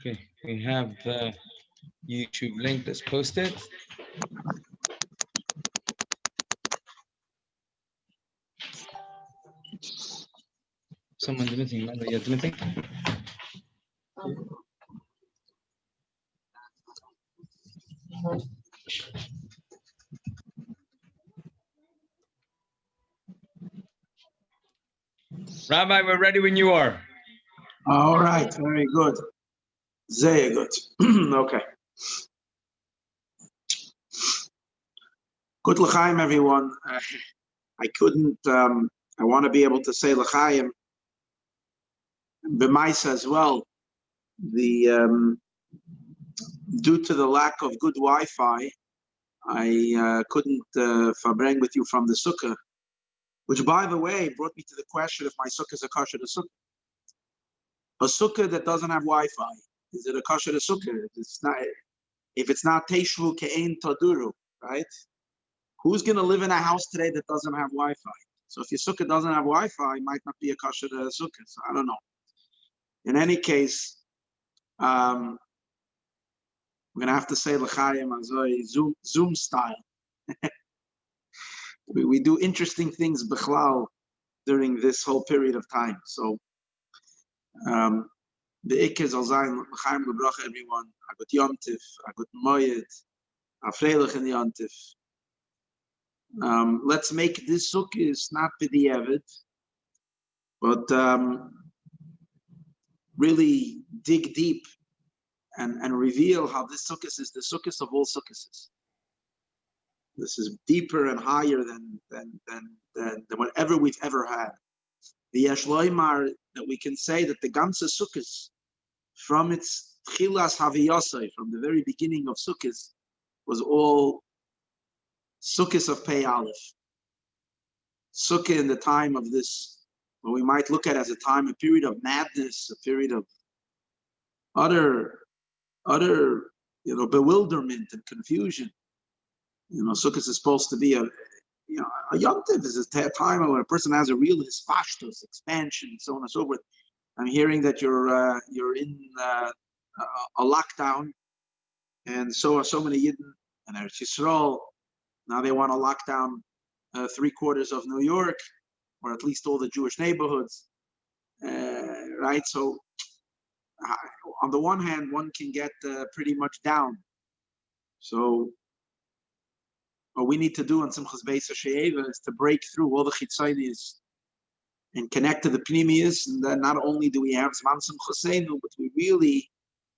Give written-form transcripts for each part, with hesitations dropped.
Okay, we have the YouTube link that's posted. Someone's admitting, Mother, you're admitting? Rabbi, we're ready when you are. All right, very good. Very good. Okay. Good l'chaim, everyone. I couldn't, I want to be able to say l'chaim b'maisa as well. Due to the lack of good Wi-Fi, I couldn't verbring with you from the sukkah, which, by the way, brought me to the question if my sukkah is a kosher sukkah. A sukkah that doesn't have Wi-Fi, is it a kosher sukkah? If it's not teishvu ke'ein taduru, right? Who's going to live in a house today that doesn't have Wi-Fi? So if your sukkah doesn't have Wi-Fi, it might not be a kosher sukkah. So I don't know. In any case, we're going to have to say l'chaim azoi Zoom style. we do interesting things bichlal during this whole period of time. So the ikke zal zijn l'chaim lebracha everyone. I got yontif, I got moyed, afreilich in yontif. Let's make this sukkah not b'diavad, but really dig deep and reveal how this sukkah is the sukkah of all sukkahs. This is deeper and higher than whatever we've ever had. The yeshloimar that we can say that the ganze sukkahs, from its chilas haviyasai, from the very beginning of sukkahs, was all sukkahs of Pei Aleph. Sukkah in the time of this, what we might look at as a time, a period of madness, a period of utter bewilderment and confusion. Sukkot is supposed to be a Yom Tov is a time when a person has a real hispashtos, expansion, so on and so forth. I'm hearing that you're in a lockdown, and so are so many Yidden and Eretz Yisrael. Now they want to lock down 3/4 of New York, or at least all the Jewish neighborhoods, right? So on the one hand, one can get pretty much down. So what we need to do on Simchas Beis Hashoeva is to break through all the chitzonius and connect to the pnimius, and then not only do we have Zman Simchaseinu, but we really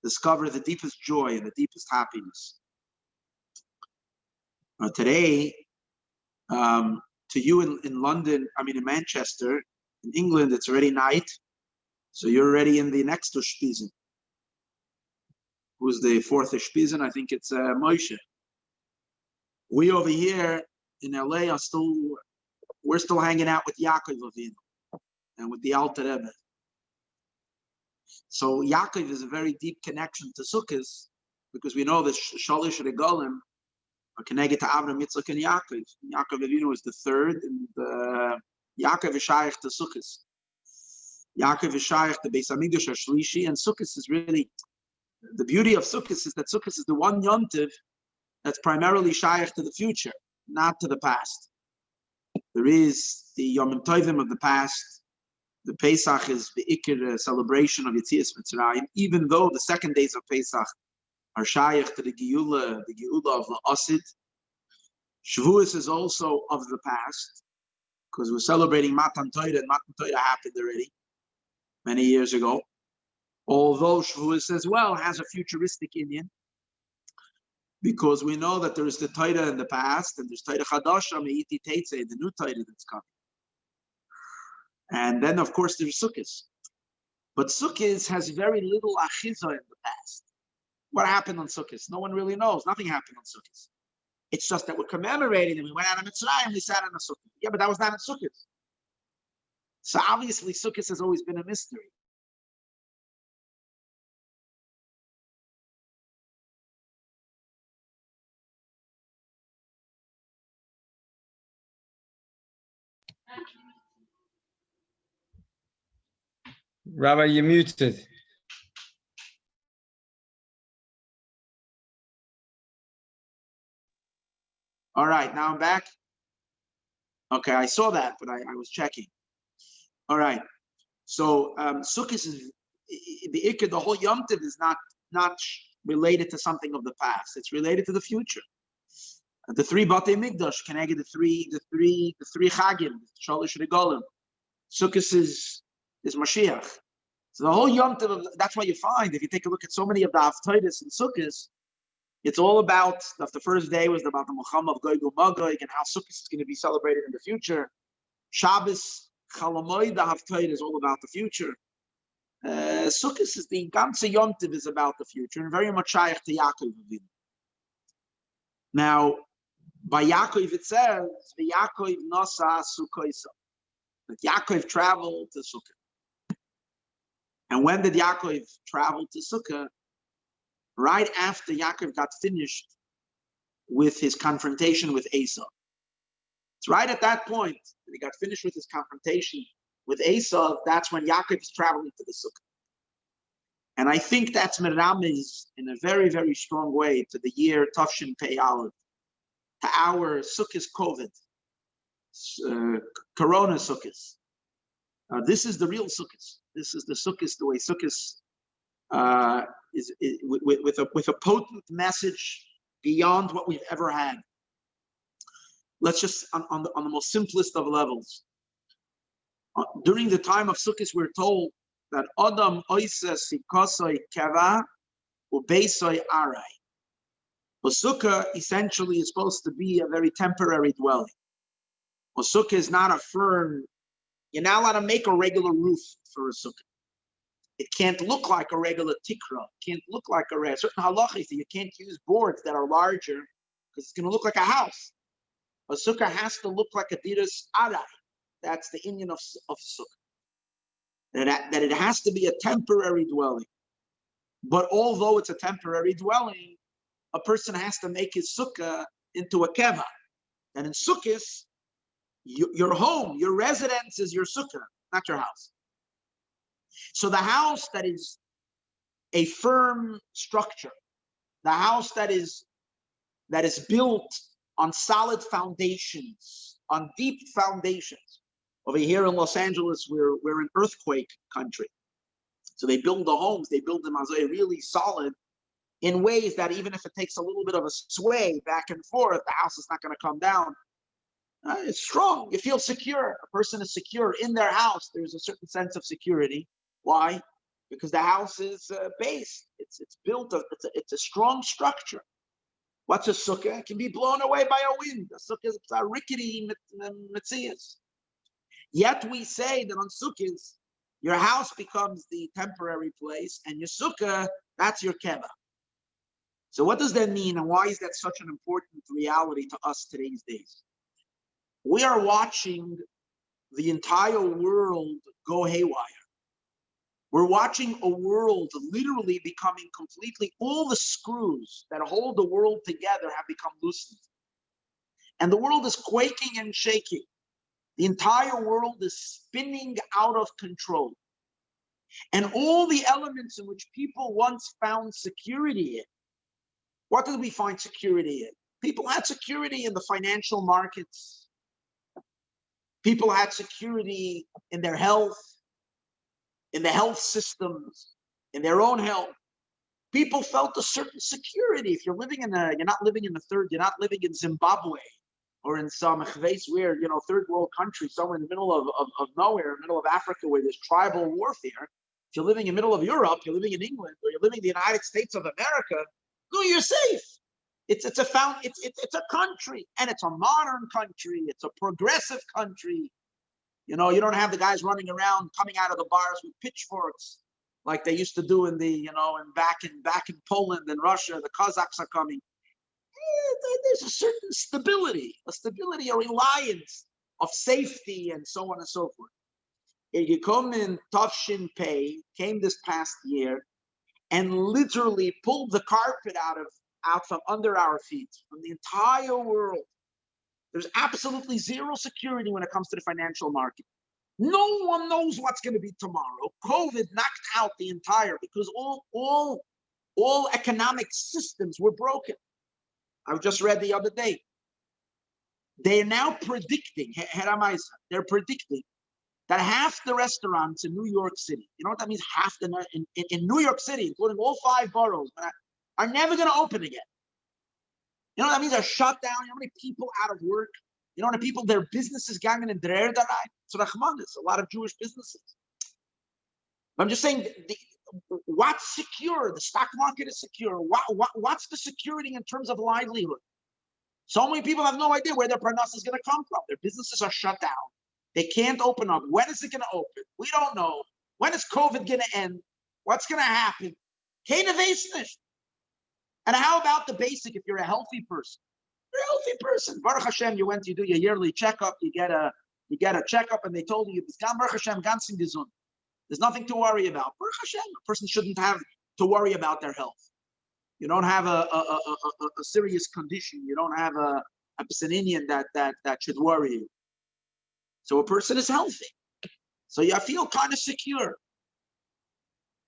discover the deepest joy and the deepest happiness. Today, to you in London, in Manchester, in England, it's already night, so you're already in the next Ushpizin. Who's the fourth Ushpizin? I think it's Moshe. We over here in LA we're still hanging out with Yaakov Avinu and with the Alter Rebbe. So Yaakov is a very deep connection to Sukkot, because we know that Shalish Regalim are connected to Avram, Yitzchak, and Yaakov. Yaakov Avinu is the third, and Yaakov is Shaykh to Sukkot. Yaakov is Shaykh to Beis Hamikdash Shlishi, and Sukkot is really, the beauty of Sukkot is that Sukkot is the one Yom Tov that's primarily Shaykh to the future, not to the past. There is the Yom Tovim of the past. The Pesach is the Iker celebration of Yetzias Mitzrayim, even though the second days of Pesach are Shaykh to the Geula of the Asid. Shavuos is also of the past, because we're celebrating Matan Torah, and Matan Torah happened already many years ago. Although Shavuos as well has a futuristic Indian, because we know that there is the Torah in the past, and there's Torah Chadasha, Me'iti Teitzei, the new Torah that's coming. And then, of course, there's Sukkot. But Sukkot has very little achiza in the past. What happened on Sukkot? No one really knows. Nothing happened on Sukkot. It's just that we're commemorating, and we went out of Mitzrayim, we sat on a Sukkot. Yeah, but that was not in Sukkot. So obviously, Sukkot has always been a mystery. Rabbi, you're muted. All right, now I'm back. Okay, I saw that, but I was checking. All right. So Sukkot is the whole Yom Tov is not related to something of the past. It's related to the future. The three Batei Mikdash, connected the three Chagim, Shalosh Regalim. Sukkot is Mashiach. So the whole Yom Tov, that's why you find, if you take a look at so many of the Haftarahs and Sukkot, it's all about, the first day was about the Muhammad of Gog Magog and how Sukkot is going to be celebrated in the future. Shabbos, Chalamoid, the Haftarah is all about the future. Sukkot is the ganze Yom Tov is about the future and very much shaykh to Yaakov Avinu. Now, by Yaakov it says, "V'Yaakov nasa Sukkoisa," that Yaakov traveled to Sukkot. And when did Yaakov travel to Sukkot? Right after Yaakov got finished with his confrontation with Esau. It's right at that point that he got finished with his confrontation with Esau. That's when Yaakov is traveling to the Sukkot. And I think that's Meramiz in a very, very strong way to the year Tafshin Pei Aleph, to our Sukkot COVID, Corona Sukkot. This is the real Sukkot. This is the Sukkot, the way Sukkot is with a potent message beyond what we've ever had. Let's just on the most simplest of levels. During the time of Sukkot, we're told that Adam oisa sikosoi keva ubeisoi arai. A sukkah essentially is supposed to be a very temporary dwelling. A sukkah is not a firm. You're not allowed to make a regular roof for a sukkah. It can't look like a regular tikra. It can't look like a certain halachis. You can't use boards that are larger because it's going to look like a house. A sukkah has to look like a diras arai. That's the Indian of sukkah. That it has to be a temporary dwelling. But although it's a temporary dwelling, a person has to make his sukkah into a keva. And in sukkahs, your home, your residence is your sukkah, not your house. So the house that is a firm structure, the house that is built on solid foundations, on deep foundations. Over here in Los Angeles, we're an earthquake country. So they build the homes, they build them as really solid in ways that even if it takes a little bit of a sway back and forth, the house is not going to come down. It's strong. You feel secure. A person is secure in their house. There's a certain sense of security. Why? Because the house is based. It's built. It's a strong structure. What's a sukkah? It can be blown away by a wind. A sukkah is a rickety metzias. Yet we say that on sukkahs, your house becomes the temporary place, and your sukkah, that's your keva. So what does that mean, and why is that such an important reality to us today's days? We are watching the entire world go haywire. We're watching a world literally becoming completely, all the screws that hold the world together have become loosened. And the world is quaking and shaking. The entire world is spinning out of control. And all the elements in which people once found security in, what did we find security in? People had security in the financial markets. People had security in their health, in the health systems, in their own health. People felt a certain security. If you're not living in Zimbabwe or in some where, third world country, somewhere in the middle of nowhere, in the middle of Africa, where there's tribal warfare. If you're living in the middle of Europe, you're living in England, or you're living in the United States of America, you're safe. It's a country, and it's a modern country. It's a progressive country. You don't have the guys running around coming out of the bars with pitchforks like they used to do and back in Poland and Russia. The Kazakhs are coming. There's a certain stability, a reliance of safety, and so on and so forth. You come in Tafshin Pei, came this past year, and literally pulled the carpet out from under our feet, from the entire world. There's absolutely zero security when it comes to the financial market. No one knows what's going to be tomorrow. COVID knocked out the entire, because all economic systems were broken. I just read the other day They are now predicting, they're predicting that half the restaurants in New York City, you know what that means? Half in New York City, including all 5 boroughs, are never going to open again. You know what that means? Are shut down. You know how many people out of work? You know how many people, their businesses gangen in der Darai? It's Rahmanis, a lot of Jewish businesses. I'm just saying, what's secure? The stock market is secure. What's the security in terms of livelihood? So many people have no idea where their parnas is going to come from. Their businesses are shut down. They can't open up. When is it going to open? We don't know. When is COVID going to end? What's going to happen? And how about the basic? If you're a healthy person, you're a healthy person. Baruch Hashem, you do your yearly checkup. You get a checkup, and they told you, Baruch Hashem, ganzen gesund. There's nothing to worry about. Baruch Hashem, a person shouldn't have to worry about their health. You don't have a serious condition. You don't have a pseudinian that should worry you. So a person is healthy. So you feel kind of secure.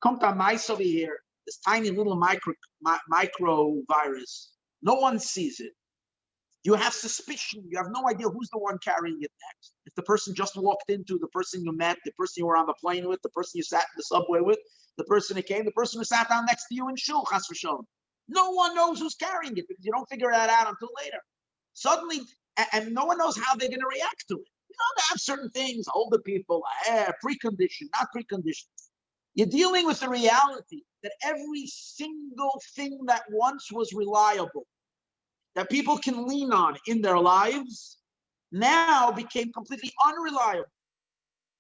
Come to mice over here, this tiny little micro virus. No one sees it. You have suspicion. You have no idea who's the one carrying it next. If the person just walked into, the person you met, the person you were on the plane with, the person you sat in the subway with, the person who came, the person who sat down next to you in shul, chas v'sholom. No one knows who's carrying it because you don't figure that out until later. Suddenly, and no one knows how they're going to react to it. You know, they have certain things, older people, precondition, not precondition. You're dealing with the reality that every single thing that once was reliable, that people can lean on in their lives, now became completely unreliable.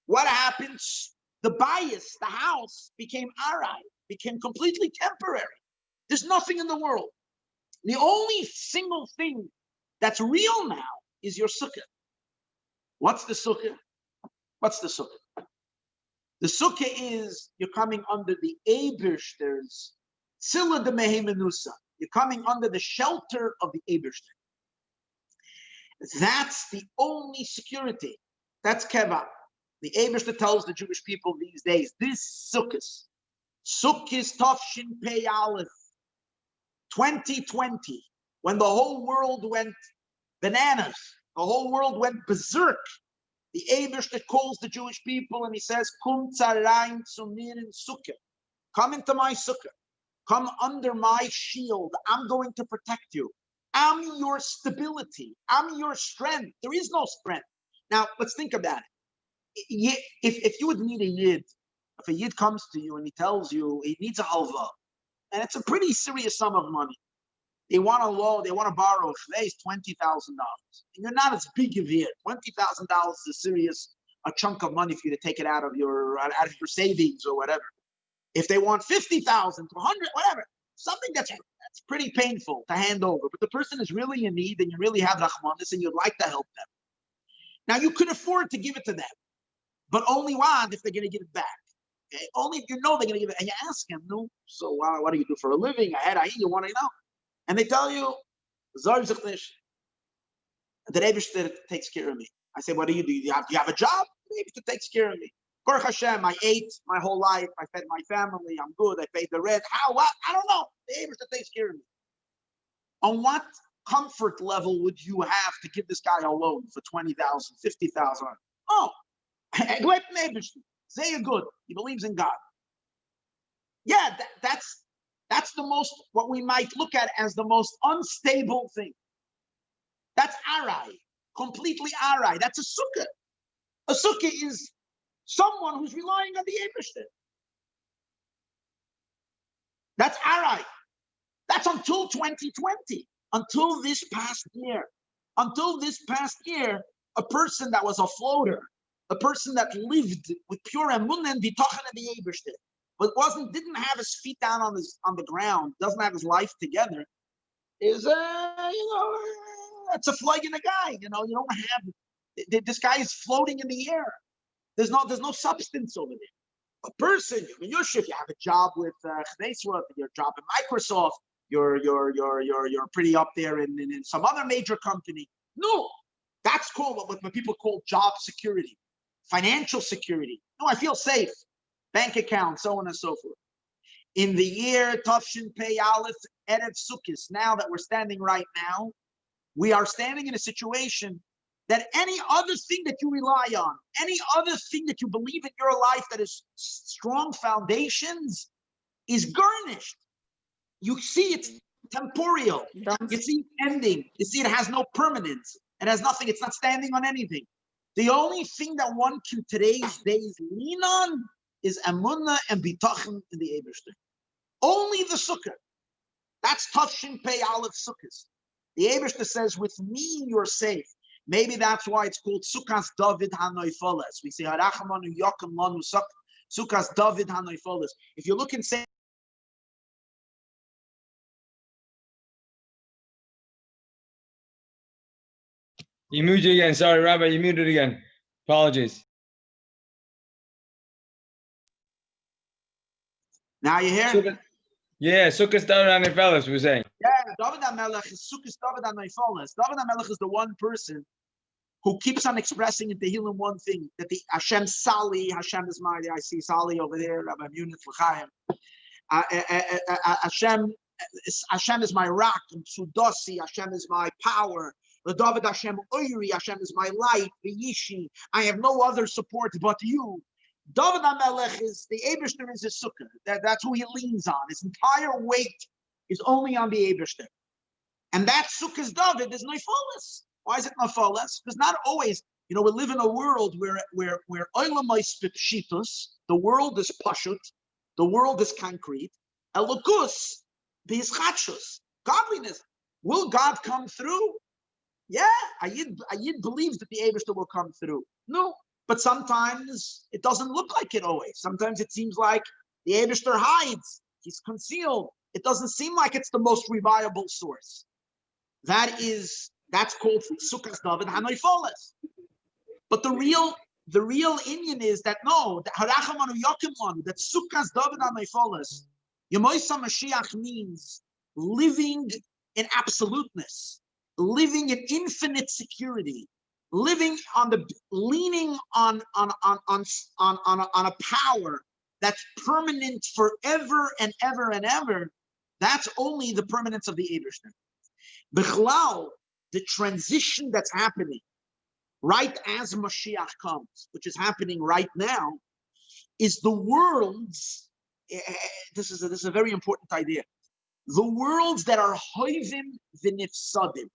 What happens? The bias, the house, became arai, became completely temporary. There's nothing in the world. The only single thing that's real now is your sukkah. What's the sukkah? What's the sukkah? The sukkah is you're coming under the Eibishter's Tzila de Mehemenusa. You're coming under the shelter of the Eibishter. That's the only security. That's keva. The Eibishter tells the Jewish people these days, this sukkahs Tafshin Pei Aleph, 2020, when the whole world went bananas, the whole world went berserk. The Eibishter calls the Jewish people and he says, Kum tzarayin tzumirin sukkah. Come into my sukkah. Come under my shield. I'm going to protect you. I'm your stability. I'm your strength. There is no strength. Now, let's think about it. If you would meet a Yid, if a Yid comes to you and he tells you he needs a halva, and it's a pretty serious sum of money, they want a loan, they want to borrow $20,000. And you're not as big of here. $20,000 is a chunk of money for you to take it out of your savings or whatever. If they want 50,000 to 100, whatever, something that's pretty painful to hand over. But the person is really in need and you really have rachmanis and you'd like to help them. Now you could afford to give it to them, but only one if they're going to give it back. Okay? Only if you know they're going to give it. And you ask them, no, so what do you do for a living? You want to know. And they tell you, the Rebbe takes care of me. I say, what do? You have a job? The Rebbe takes care of me. Baruch Hashem, I ate my whole life. I fed my family. I'm good. I paid the rent. How? What? I don't know. The Rebbe takes care of me. On what comfort level would you have to give this guy a loan for 20,000, 50,000? Oh, say you're good. He believes in God. Yeah, that's the most, what we might look at as the most unstable thing. That's arai, completely arai. That's a sukkah. A sukkah is someone who's relying on the Eibishter. That's arai. That's until 2020, until this past year. Until this past year, a person that was a floater, a person that lived with pure emunah and bitachon in the Eibishter, but didn't have his feet down on the ground, doesn't have his life together, is it's a flag in a guy. You don't have this guy is floating in the air. There's no substance over there. A person, you have a job with Hashoeva, your job at Microsoft, you're pretty up there in some other major company. No, that's called what people call job security, financial security. No, I feel safe. Bank account, so on and so forth. In the year Tafshin Pei Aleph Erev Sukkos, now that we're standing right now, we are standing in a situation that any other thing that you rely on, any other thing that you believe in your life that is strong foundations is garnished. You see it's temporal. You see it's ending. You see it has no permanence. It has nothing. It's not standing on anything. The only thing that one can today's days lean on is emunah and bitachon in the Eibishter. Only the sukkah. That's Tafshin Pei Aleph Sukkahs. The Eibishter says, with me you're safe. Maybe that's why it's called Sukkahs David HaNoifoles. We say, Harachamanu Yokem Lanu Sukkahs David HaNoifoles. If you look and say, You muted again. Sorry, Rabbi, you muted again. Apologies. now you hear? Sukkah, yeah, Sukkahs David HaNoifoles, we were saying. Yeah, David HaMelech is Sukkahs David HaNoifoles. David HaMelech is the one person who keeps on expressing in Tehillim one thing, that the Hashem Sali, Hashem is my, I see Sali over there, Rabbi Munit L'chaim. Hashem is my rock, and Sudosi, Hashem is my power. The David Hashem Oiri, Hashem is my light, the Yishi. I have no other support but you. David HaMelech is, the Eibishter is his sukkah. That's who he leans on. His entire weight is only on the Eibishter. And that sukkah's David is Noifolis. Why is it Noifolis? Because not always, we live in a world where Oilamais Pipshitus, the world is Pashut, the world is concrete. Elokus, Bizchachus, godliness. Will God come through? Yeah, Ayid believes that the Eibishter will come through. No, but sometimes it doesn't look like it always. Sometimes it seems like the Eibishter hides. He's concealed. It doesn't seem like it's the most reliable source. That's called Sukkahs David HaNoifoles. But the real Inyan is that no, that Harachamanu Yokim Lanu, that Sukkahs David HaNoifoles, Yemoisa Mashiach means living in absoluteness, living in infinite security, leaning on a power that's permanent forever and ever and ever. That's only the permanence of the Eibishter. Bichlal, the transition that's happening right as Mashiach comes, which is happening right now, is the world's. This is a very important idea. The worlds that are hoivim v'nifsadim.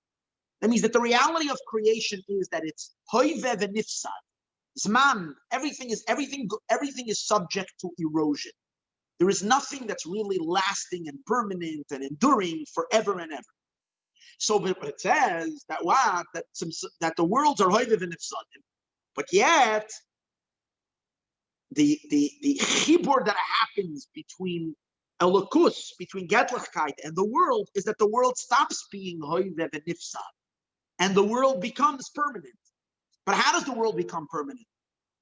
That means that the reality of creation is that it's hoive v'nifsad. Zman, everything is subject to erosion. There is nothing that's really lasting and permanent and enduring forever and ever. So, but it says that that the worlds are hoive v'nifsadim, but yet the chibur that happens between Elokus, between Getlichkeit and the world, is that the world stops being hoive v'nifsad, and the world becomes permanent. But how does the world become permanent?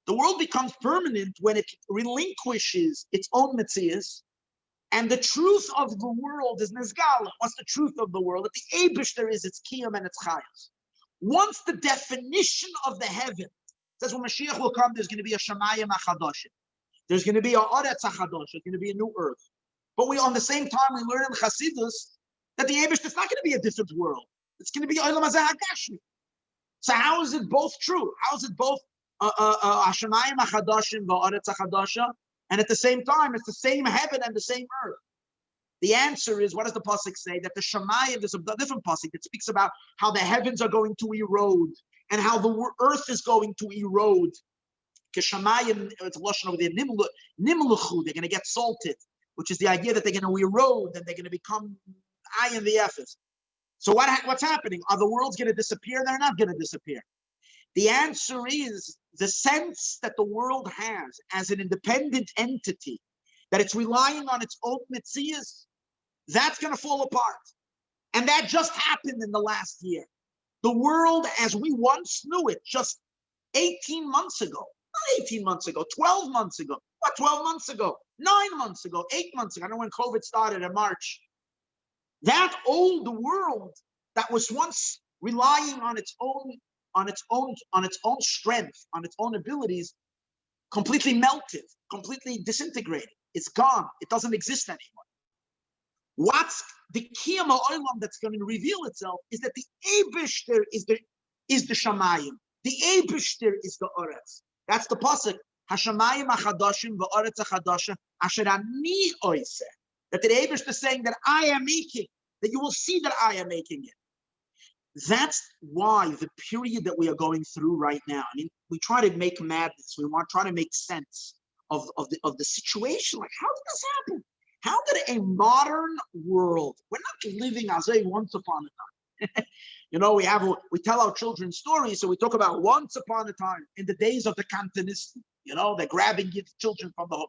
The world becomes permanent when it relinquishes its own metzias, and the truth of the world is nizgala. What's the truth of the world? That the Eibishter is its kiyum and its chayos. Once the definition of the heaven says when Mashiach will come, there's going to be a Shemayim HaChadoshim. There's going to be a Oretz HaChadosh. There's going to be a new earth. But on the same time, we learn in Chassidus that the Eibishter is not going to be a different world. It's going to be Olam Hazeh HaGashmi. So how is it both true? How is it both Hashemayim HaChadoshim v'Oretz HaChadosha, and at the same time, it's the same heaven and the same earth? The answer is, what does the pasuk say? That the Shemayim, there's a different pasuk that speaks about how the heavens are going to erode and how the earth is going to erode. Shemayim, it's a lashon over there, nimluchu, they're going to get salted, which is the idea that they're going to erode and they're going to become ayin v'efes. So what's happening? Are the worlds going to disappear? They're not going to disappear. The answer is the sense that the world has as an independent entity, that it's relying on its own mitzias, that's going to fall apart. And that just happened in the last year. The world as we once knew it just 18 months ago, not 18 months ago, 12 months ago. What, 12 months ago? 9 months ago, 8 months ago. I know when COVID started in March. That old world that was once relying on its own strength, on its own abilities, completely melted, completely disintegrated. It's gone. It doesn't exist anymore. What's the kiyam ha'olam that's going to reveal itself is that the Eibishter is the Shamayim. The Eibishter is the Oretz. That's the pasuk. Hashamayim achadashim va'oretz achadasha asher ani oiseh. That the Eibishter is saying that I am making. That you will see that I am making it. That's why the period that we are going through right now. I mean, we try to make madness. We want to try to make sense of the situation. Like, how did this happen? How did a modern world? We're not living as a once upon a time. You know, we tell our children stories, so we talk about once upon a time in the days of the Cantonist. You know, they're grabbing children from the home.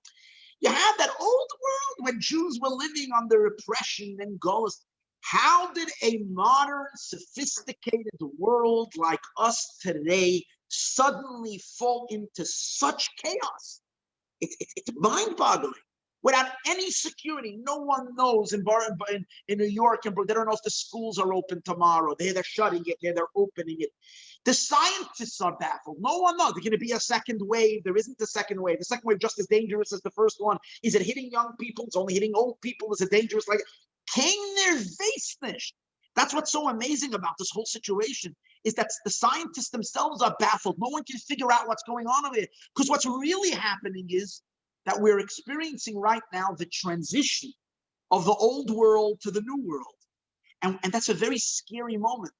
You have that old world when Jews were living under oppression and Golas. How did a modern, sophisticated world like us today suddenly fall into such chaos? It's mind-boggling. Without any security, no one knows in New York, and they don't know if the schools are open tomorrow. They're shutting it, they're opening it. The scientists are baffled. No one knows. There's going to be a second wave. There isn't a second wave. The second wave just as dangerous as the first one. Is it hitting young people? It's only hitting old people. Is it dangerous? Like, that's what's so amazing about this whole situation, is that the scientists themselves are baffled. No one can figure out what's going on over here. Because what's really happening is that we're experiencing right now the transition of the old world to the new world. And that's a very scary moment,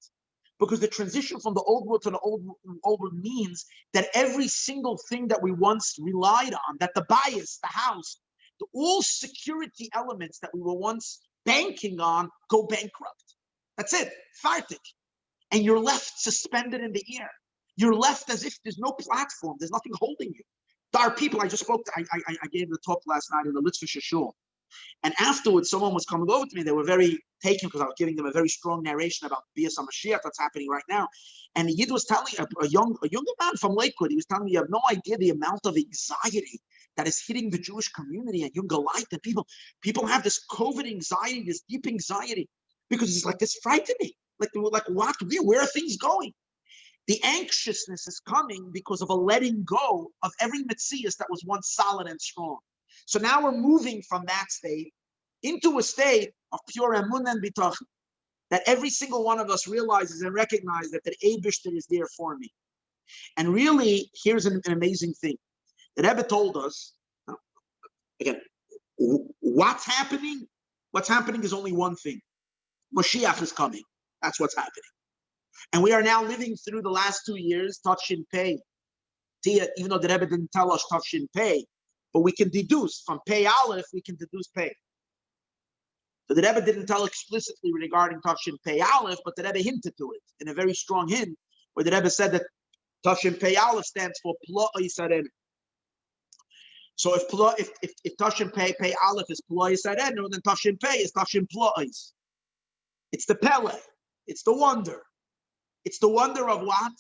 because the transition from the old world to the old world means that every single thing that we once relied on, that the bias, the house, all security elements that we were once banking on, go bankrupt. That's it, fartik. And you're left suspended in the air. You're left as if there's no platform, there's nothing holding you. There are people, I just spoke to, I gave the talk last night in the Litzvish Shul. And afterwards, someone was coming over to me. They were very taken because I was giving them a very strong narration about Beis HaMashiach that's happening right now. And the Yid was telling a younger man from Lakewood, he was telling me, you have no idea the amount of anxiety that is hitting the Jewish community and younger light. And people have this COVID anxiety, this deep anxiety, because it's like this frightening. Like what? Where are things going? The anxiousness is coming because of a letting go of every metzias that was once solid and strong. So now we're moving from that state into a state of pure emunah and bitachon, that every single one of us realizes and recognizes that the Eibishter is there for me. And really, here's an amazing thing. The Rebbe told us, again, what's happening? What's happening is only one thing. Mashiach is coming. That's what's happening. And we are now living through the last 2 years, Tafshin Pei. Even though the Rebbe didn't tell us Tafshin Pei, but we can deduce from Pei Aleph, we can deduce Pei. So the Rebbe didn't tell explicitly regarding Tafshin Pei Aleph, but the Rebbe hinted to it in a very strong hint, where the Rebbe said that Tafshin Pei Aleph stands for Plo Yisarenu. So if Tafshin Pei Aleph is Plo Yisarenu, then Tafshin Pei is Tafshin Plo Yis. It's the Pele. It's the wonder. It's the wonder of what?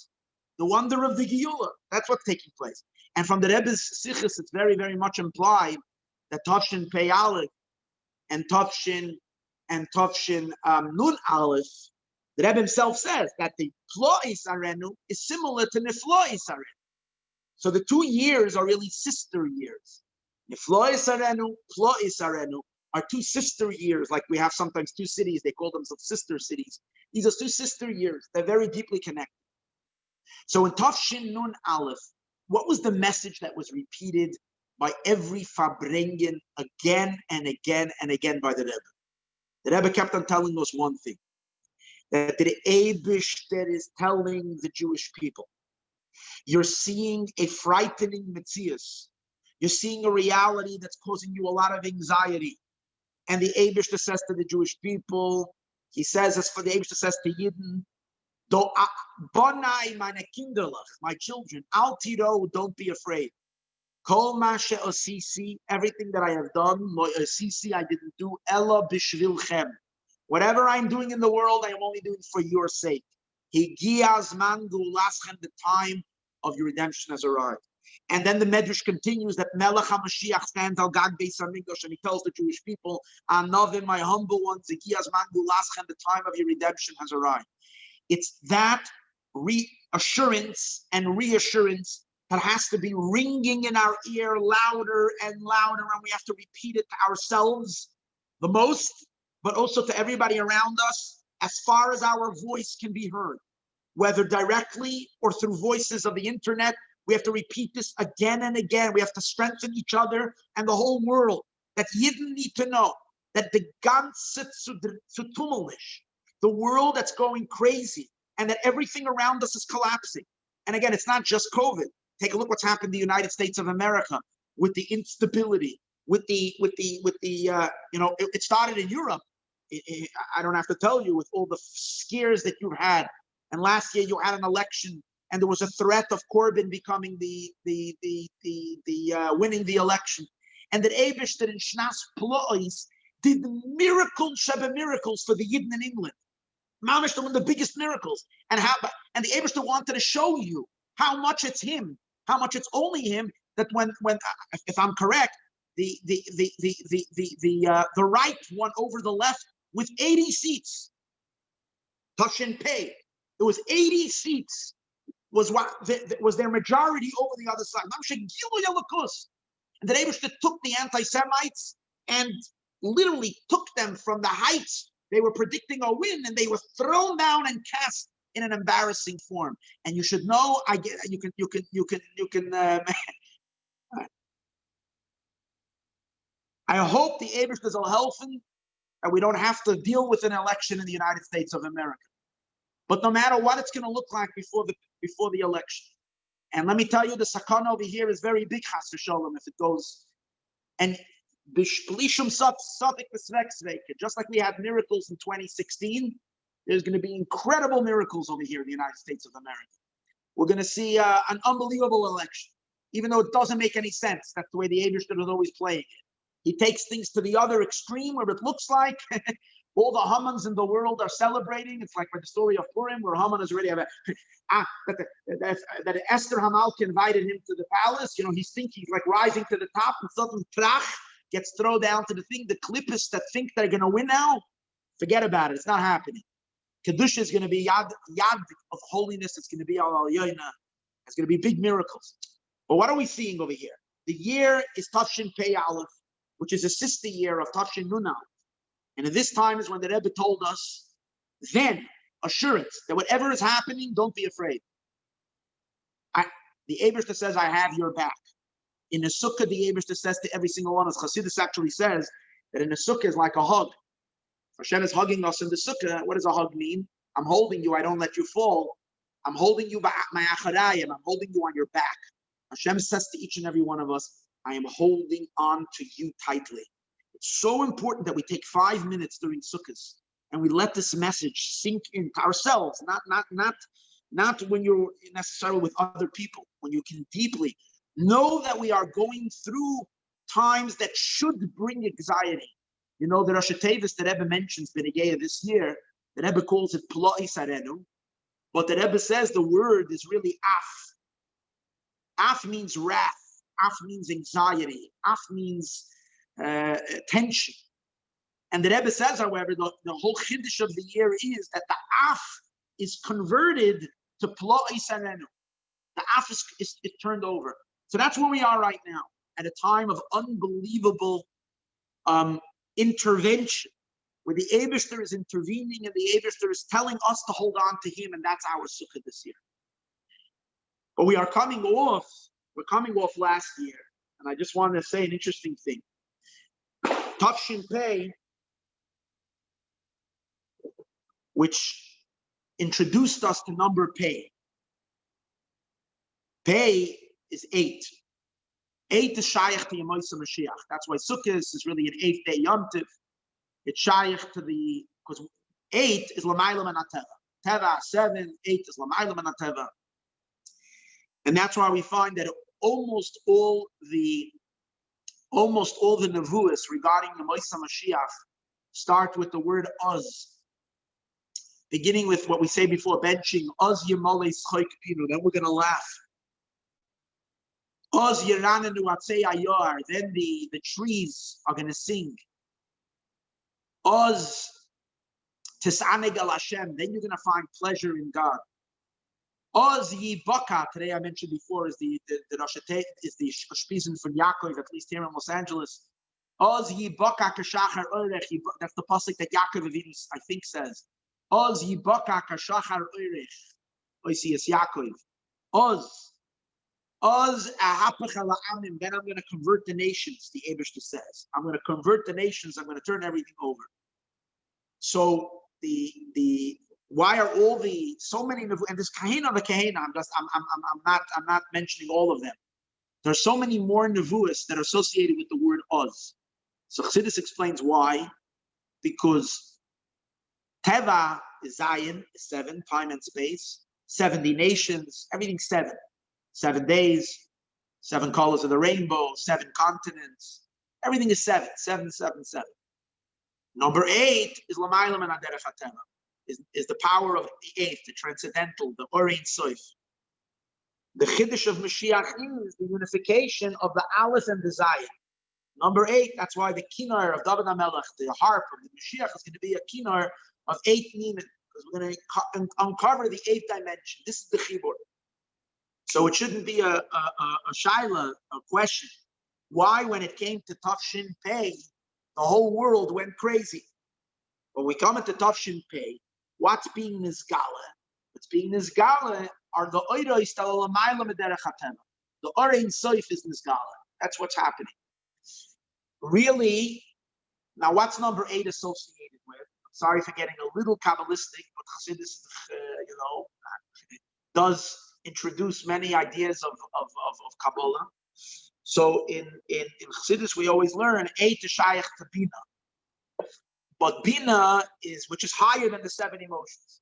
The wonder of the Geulah. That's what's taking place. And from the Rebbe's Sichos, it's very, very much implied that Tafshin Pei Aleph and Tafshin Nun Aleph, the Rebbe himself says that the Plo Yisarenu is similar to Niflo Yisarenu. So the 2 years are really sister years. Niflo Yisarenu, Plo Yisarenu are 2 sister years, like we have sometimes 2 cities, they call themselves sister cities. These are 2 sister years. They're very deeply connected. So in Tafshin Nun Aleph, what was the message that was repeated by every Farbrengen again and again and again by the Rebbe? The Rebbe kept on telling us one thing, that the Eibishter is telling the Jewish people, you're seeing a frightening metzias. You're seeing a reality that's causing you a lot of anxiety. And the Eibishter says to the Jewish people, he says, as for the Eibishter says to Yidden, Bonai meine Kinderlach, my children, al tiro, don't be afraid. Kol mashe osisi, everything that I have done, lo osisi, I didn't do, ella bishvilchem. Whatever I'm doing in the world, I am only doing for your sake. Higiaz man gulaschem, the time of your redemption has arrived. And then the Medrash continues that Melech HaMashiach stands al Gag Beis HaMikdash, and he tells the Jewish people, Anavim, my humble ones, Higiaz man gulaschem, the time of your redemption has arrived. It's that reassurance and reassurance that has to be ringing in our ear louder and louder, and we have to repeat it to ourselves the most, but also to everybody around us, as far as our voice can be heard, whether directly or through voices of the internet. We have to repeat this again and again. We have to strengthen each other and the whole world, that Yidden need to know that the ganze Zutumelish, the world that's going crazy, and that everything around us is collapsing. And again, it's not just COVID. Take a look what's happened in the United States of America with the instability, it started in Europe. I don't have to tell you, with all the scares that you've had. And last year you had an election, and there was a threat of Corbyn becoming winning the election. And that Eibishter in Shnas Plois did miracles for the Yidden in England. Mamish, one of the biggest miracles. And the Eibishter wanted to show you how much it's him, how much it's only him, that when if I'm correct, the right won over the left with 80 seats. Tashin Pei. It was 80 seats was their majority over the other side. And the Eibishter took the anti-Semites and literally took them from the heights they were predicting a win, and they were thrown down and cast in an embarrassing form. And you should know, you can I hope the Eibishter will help, and we don't have to deal with an election in the United States of America. But no matter what it's going to look like before the election. And let me tell you, the sakana over here is very big, chas v'sholom, if it goes. And just like we had miracles in 2016, there's going to be incredible miracles over here in the United States of America. We're going to see an unbelievable election, even though it doesn't make any sense. That's the way the Eibishter is always playing it. He takes things to the other extreme, where it looks like all the Hamans in the world are celebrating. It's like the story of Purim, where Haman is already that Esther Hamalka invited him to the palace. He's thinking, he's like rising to the top, and suddenly Trach gets thrown down to the thing. The Klippists that think they're going to win now, forget about it. It's not happening. Kedusha is going to be yad of holiness. It's going to be al yoina. It's going to be big miracles. But what are we seeing over here? The year is Tafshin Pei Aleph, which is a sister year of Tafshin Nun Aleph. And at this time is when the Rebbe told us, then, assurance that whatever is happening, don't be afraid. The Eibishter says, I have your back. In a sukkah, the Eibishter says to every single one of us, Chassidus actually says that in a sukkah is like a hug. Hashem is hugging us in the sukkah. What does a hug mean? I'm holding you, I don't let you fall. I'm holding you by my acharayim. I'm holding you on your back. Hashem says to each and every one of us, I am holding on to you tightly. It's so important that we take 5 minutes during Sukkot and we let this message sink into ourselves, not when you're necessarily with other people, when you can deeply know that we are going through times that should bring anxiety. The Rosh Hashanah that Rebbe mentions, B'Negeya this year, the Rebbe calls it Ploi Sarenu, but the Rebbe says the word is really Af. Af means wrath. Af means anxiety. Af means tension. And the Rebbe says, however, the whole chiddush of the year is that the Af is converted to Ploi Sarenu. The Af is turned over. So that's where we are right now, at a time of unbelievable intervention, where the Eibishter is intervening and the Eibishter is telling us to hold on to him, and that's our sukkah this year. But we're coming off last year, and I just wanted to say an interesting thing. Tafshin Pei, which introduced us to number Pei. Pei is 8. 8 is Shaykh to Yemoisa Mashiach. That's why Sukkot is really an 8th day Yom Tov. It's Shaykh to because 8 is L'mayla Min HaTeva. Teva 7, 8 is L'mayla Min HaTeva. And that's why we find that almost all the nevuas regarding Yemoisa Mashiach start with the word Oz, beginning with what we say before benching, Oz Yemolei Schoik Pinu. Then we're going to laugh. Oz Yeranenu Atzei Ayar. Then the trees are going to sing. Oz Tisaneg El Hashem. Then you're going to find pleasure in God. Oz Yibaka. Today I mentioned before is the Rosh Hashanah, is the Shpizin from Yaakov, at least here in Los Angeles. Oz yibaka kashachar oirech. That's the pasuk that Yaakov Avinu, I think, says. Oz yibaka kashachar oirech. Oisias Yaakov. Oz ahapach amim. Then I'm going to convert the nations. The Eibishter says, I'm going to convert the nations. I'm going to turn everything over. So the why are all the so many, and this kahina v'kahina, I'm not mentioning all of them. There are so many more nevuas that are associated with the word Oz. So Chassidus explains why, because Teva is Zion, is 7, time and space, 70 nations, everything's 7. 7 days, 7 colors of the rainbow, 7 continents, everything is 7, 7, 7, 7. Number 8 is Lamaylam and Aderech HaTeva, is the power of the 8th, the transcendental, the Orein Soif. The Chiddush of Mashiach is the unification of the Aleph and the Zion. Number 8, that's why the kinar of David HaMelech, the harp of the Mashiach, is going to be a kinar of 8 nimen, because we're going to uncover the 8th dimension. This is the chibur. So it shouldn't be a shaila, a question. Why, when it came to Tafshin Pei, the whole world went crazy? When we come into Tafshin Pei, what's being nizgala? What's being nizgala are the oiros talamayla mederech hatema. The orein soif is nizgala. That's what's happening. Really, now what's number 8 associated with? I'm sorry for getting a little Kabbalistic, but Chassidus, does introduce many ideas of Kabbalah. So in Chassidus, we always learn 8 is shayach to Bina. But Bina is, which is higher than the 7 emotions.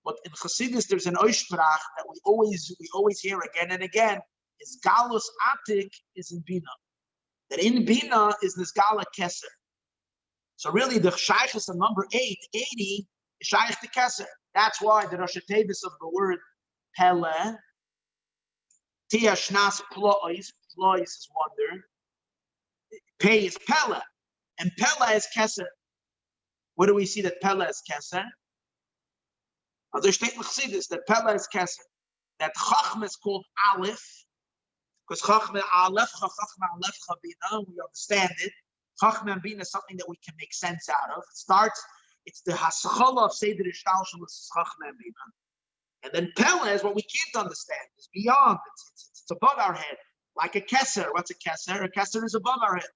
But in Chassidus, there's an Oishprach that we always hear again and again, is Galus Atik is in Bina. That in Bina is Nizgala Keser. So really the Shaykhis of number 8, 80, is Shaykh to Keser. That's why the Rosh Tevis of the word Pele, Tia Shnas Plois, Plois is wonder, Pei is Pele, and Pele is Keser. Where do we see that Pele is Keser? There's statement Chassidus that Pele is Keser. That Chachma is called Aleph, because Chachma Aleph, Chachma Aleph Chabina, we understand it. Chachma and Bina is something that we can make sense out of. It's the Haschala of Seder Ishtalshalos Chachma and Bina. And then Pele is what we can't understand. It's beyond. It's above our head. Like a Keser. What's a Keser? A Keser is above our head.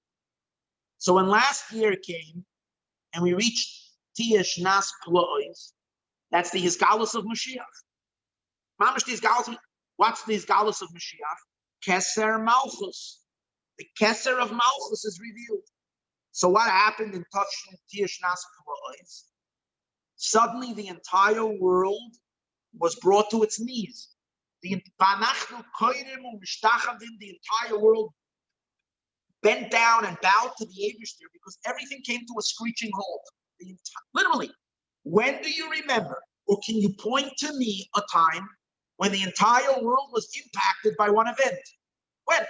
So when last year came and we reached Tiyash Nas Plois, that's the Hisgalus of Mashiach. Mamash the Hisgalus. What's the Hisgalus of Mashiach? Keser Malchus. The Keser of Malchus is revealed. So what happened in Tafshin Tiyash Nas Plois? Suddenly the entire world was brought to its knees. The entire world bent down and bowed to the Eibishter because everything came to a screeching halt. Literally, when do you remember, or can you point to me a time when the entire world was impacted by one event? When?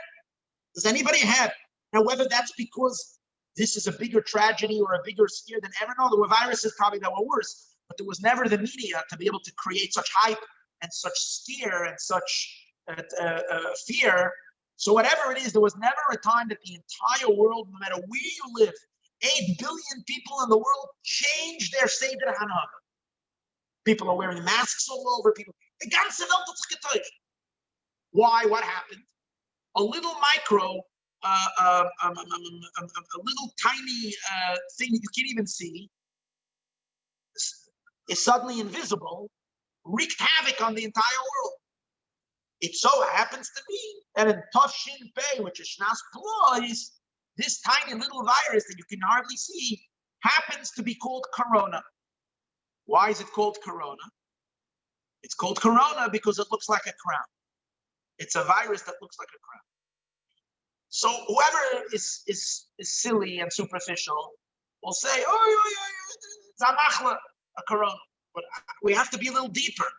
Does anybody have? Now, whether that's because this is a bigger tragedy or a bigger scare than ever, no, there were viruses probably that were worse. But there was never the media to be able to create such hype and such scare and such fear. So whatever it is, there was never a time that the entire world, no matter where you live, 8 billion people in the world changed their Seder Hanaga. People are wearing masks all over. The ganze Welt hat sich getäuscht. Why? What happened? A little micro, a little tiny thing you can't even see, is suddenly invisible, wreaked havoc on the entire world. It so happens to be that in Tafshin Pei, which is Shnas Plois, this tiny little virus that you can hardly see happens to be called Corona. Why is it called Corona? It's called Corona because it looks like a crown. It's a virus that looks like a crown. So whoever is silly and superficial will say, oh, it's a corona. But we have to be a little deeper.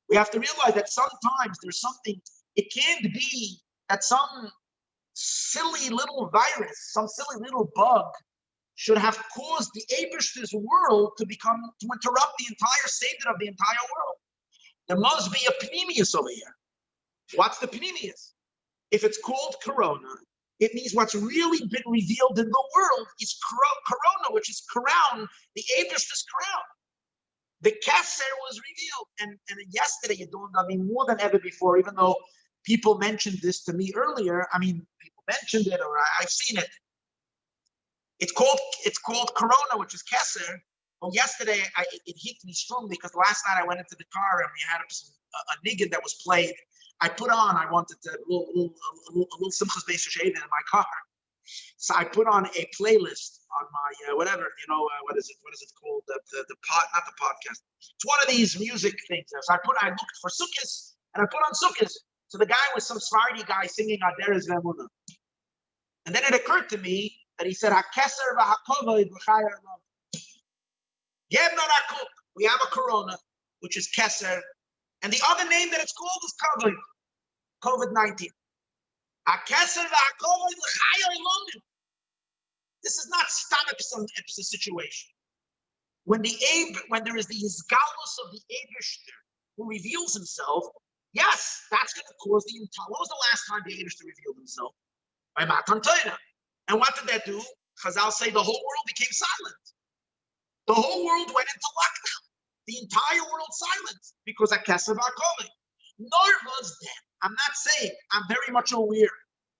We have to realize that sometimes there's something, it can't be that some silly little virus, some silly little bug should have caused the Eibishter's world to interrupt the entire Seder of the entire world. There must be a Pneumius over here. What's the Pneumius? If it's called Corona, It means what's really been revealed in the world is corona, which is crown, the Eibishter's crown. The Keser was revealed. And yesterday, you're doing, more than ever before, even though people mentioned this to me earlier. People mentioned it, or I've seen it. It's called corona, which is Keser. Well, yesterday, it hit me strongly because last night I went into the car and we had a niggin that was played. I wanted a little Simchas Beis in my car. So I put on a playlist on my what is it called? The pod, not the podcast. It's one of these music things. So I looked for Sukkos and I put on Sukkos. So the guy was some Sephardi guy singing Aderes Ve'emunah. And then it occurred to me that he said HaKeser v'HaKovod v'chayar Ram. We have a corona, which is Keser, and the other name that it's called is COVID-19. This is not stomach situation. When there is the Isgalus of the Eibishter who reveals himself, yes, that's going to cause the entire. What was the last time the Eibishter revealed himself? By Matan Torah. And what did that do? Chazal say the whole world became silent. The whole world went into lockdown. The entire world silent because of Keser v'Hakovod. Nor was then. I'm not saying I'm very much aware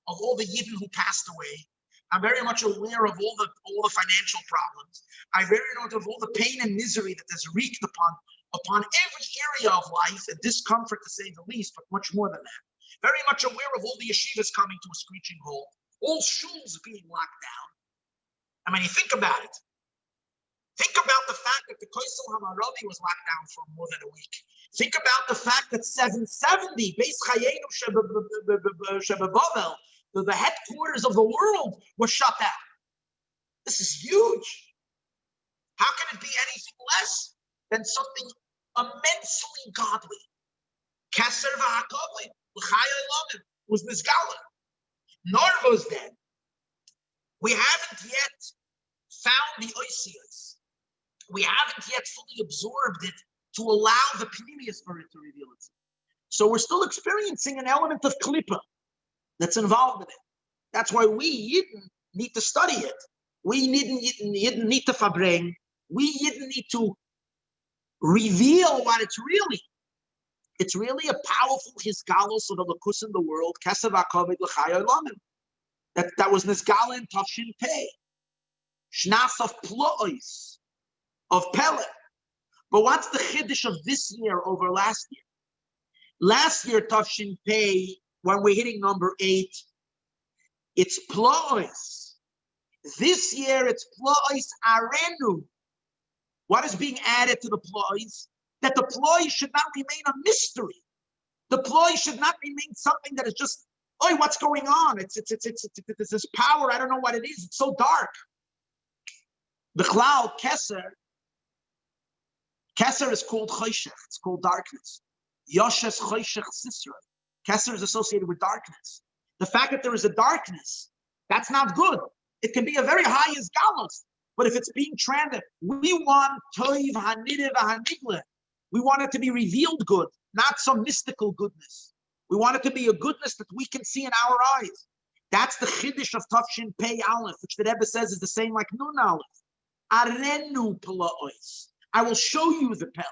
of all the Yidden who passed away. I'm very much aware of all the financial problems. I'm very much of all the pain and misery that has wreaked upon every area of life and discomfort, to say the least, but much more than that. Very much aware of all the yeshivas coming to a screeching halt, all shuls being locked down. You think about it. Think about the fact that the Koisel Hamaravi was locked down for more than a week. Think about the fact that 770, Beis Chayenu Shebebavel, the headquarters of the world, was shut down. This is huge. How can it be anything less than something immensely godly? Keser v'Hakovod, l'chayei lamim, was Nizgala. Nor was then. We haven't yet found the Oisias. We haven't yet fully absorbed it to allow the Pneumius for it to reveal itself. So we're still experiencing an element of Klippa that's involved in it. That's why we Yidden need to study it. We Yidden need to fabring. We Yidden need to reveal what it's really. It's really a powerful Hisgalos of the Lakus in the world. Keser v'Hakovod l'chayei lamim. That was Nizgala in Tafshin Pei. Shnas of Plois. Of Pele. But what's the chiddush of this year over last year? Last year, Tafshin Pei, when we're hitting number 8, it's Plois. This year, it's Plois Arenu. What is being added to the Plois? That the Plois should not remain a mystery. The Plois should not remain something that is just, what's going on? It's this power, I don't know what it is. It's so dark. The cloud, Keser is called Choshech. It's called darkness. Yoshes Choshech Sisra. Keser is associated with darkness. The fact that there is a darkness, that's not good. It can be a very high Isgalos, but if it's being translated, we want Toiv Hanidiv Hanigle. We want it to be revealed good, not some mystical goodness. We want it to be a goodness that we can see in our eyes. That's the chiddush of Tafshin Pei Aleph, which the Rebbe says is the same like Nun Aleph. Arenu Plois. I will show you the Pele.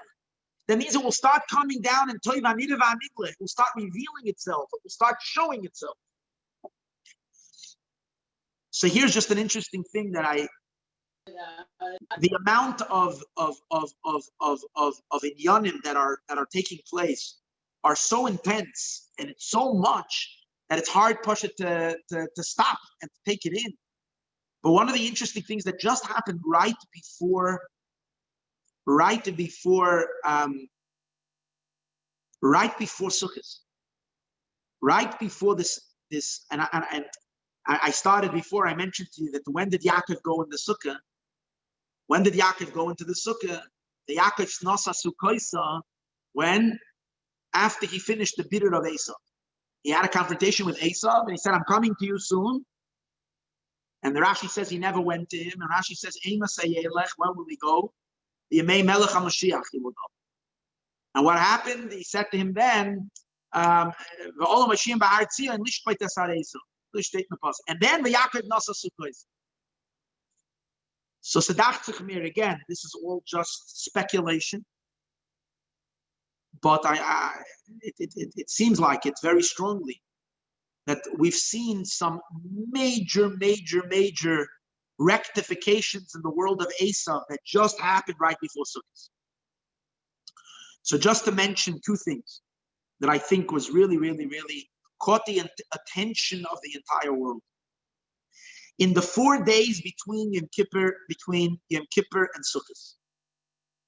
That means it will start coming down in Toiv Hanidiv Hanigle. It will start revealing itself. It will start showing itself. So here's just an interesting thing that the amount of inyanim that are taking place are so intense and it's so much that it's hard to stop and to take it in. But one of the interesting things that just happened right before Sukkot, right before this, and I started before. I mentioned to you that when did Yaakov go in the Sukkah? When did Yaakov go into the Sukkah? The Yaakov Nasa Sukkoisa, when after he finished the bidur of Esav. He had a confrontation with Esav, and he said, I'm coming to you soon. And the Rashi says he never went to him. And Rashi says, Eima Sayelech, when will he go? The Yemei Melech HaMashiach, he will go. And what happened? He said to him then, the And then the Yaakov Nasa Sukkos. So Sadach Tzachmir, again, this is all just speculation. But it seems like it very strongly that we've seen some major rectifications in the world of Esav that just happened right before Sukkot. So just to mention two things that I think was really caught the attention of the entire world. In the 4 days between Yom Kippur and Sukkot.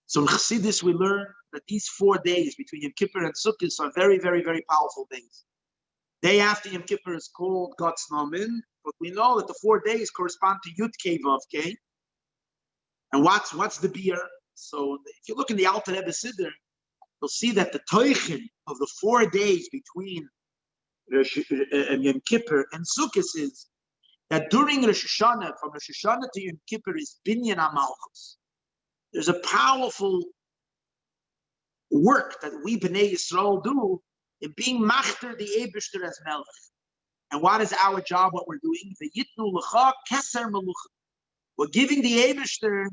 So in Chassidus we learn that these 4 days between Yom Kippur and Sukkot are very powerful days. Day after Yom Kippur is called God's Namin, but we know that the 4 days correspond to Yud Kei Vav Kei. And what's the beer? So if you look in the Alter Rebbe Siddur, you'll see that the Teuchen of the 4 days between Yom Kippur and Sukkot is that during Rosh Hashanah, from Rosh Hashanah to Yom Kippur is Binyan HaMalchus. There's a powerful work that we Bnei Yisrael do in being Machter the Eibishter as Melech. And what is our job, what we're doing? V'yitnu l'cha keser melucha. We're giving the Eibishter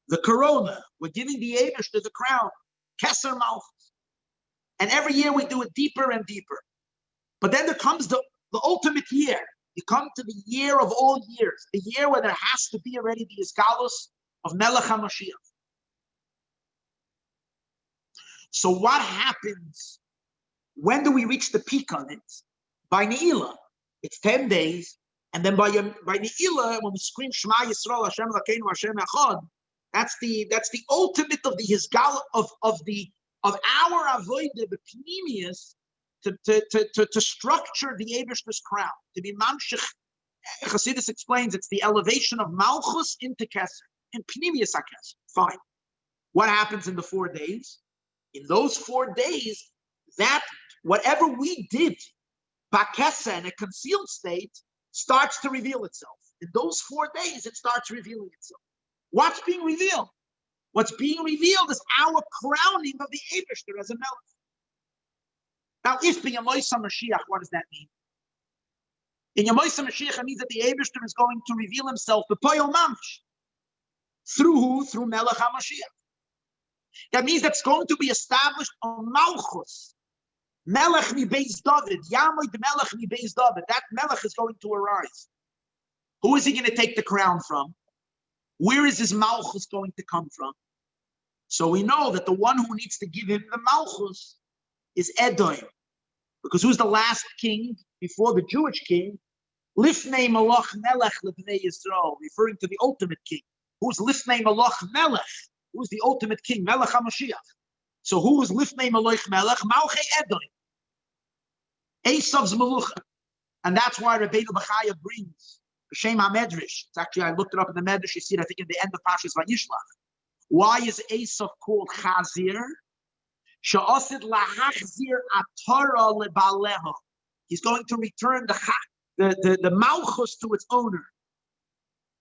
the corona. We're giving the Eibishter the crown. Keser Malchus. And every year we do it deeper and deeper. But then there comes the ultimate year. You come to the year of all years, the year where there has to be already the Isgalus of Melech HaMashiach. So what happens? When do we reach the peak on it? By Ne'ilah. It's 10 days. And then by Ne'ilah, when we scream Shema Yisrael, Hashem Lakeinu, Hashem Echad, that's the ultimate of the Hisgal of our avodah, the Pnimius, to structure the Eibishter's crown, to be mamshich. Chassidus explains it's the elevation of Malchus into Keser, in Pnimius HaKeser. Fine. What happens in the 4 days? In those 4 days, that whatever we did, Bakesa in a concealed state, starts to reveal itself. In those 4 days, it starts revealing itself. What's being revealed? What's being revealed is our crowning of the Eibishter as a melech. Now, if being a Moisa Mashiach, what does that mean? In Yemoisa Mashiach, it means that the Eibishter is going to reveal himself b'poyol mamish. Through who? Through Melech HaMashiach. That means that's going to be established on Malchus. Melech mi Beis David. Yamoid Melech mi Beis David. That Melech is going to arise. Who is he going to take the crown from? Where is his Malchus going to come from? So we know that the one who needs to give him the Malchus is Edom. Because who's the last king before the Jewish king? Lifnei Malach Melech Lebnei Yisrael, referring to the ultimate king. Who's Lifnei Malach Melech? Who's the ultimate king? Melech HaMashiach. So who is Lifnei Malach Melech? Malchei Edom. Esav's Melucha. And that's why Rabbeinu Bechaya brings B'Shem HaMedrash. It's actually, I looked it up in the Medrash, you see it, I think, in the end of Pashas Vayishlach. Why is Esav called Chazir? Sha'asid lahachzir atara lebaleho. He's going to return the Malchus to its owner.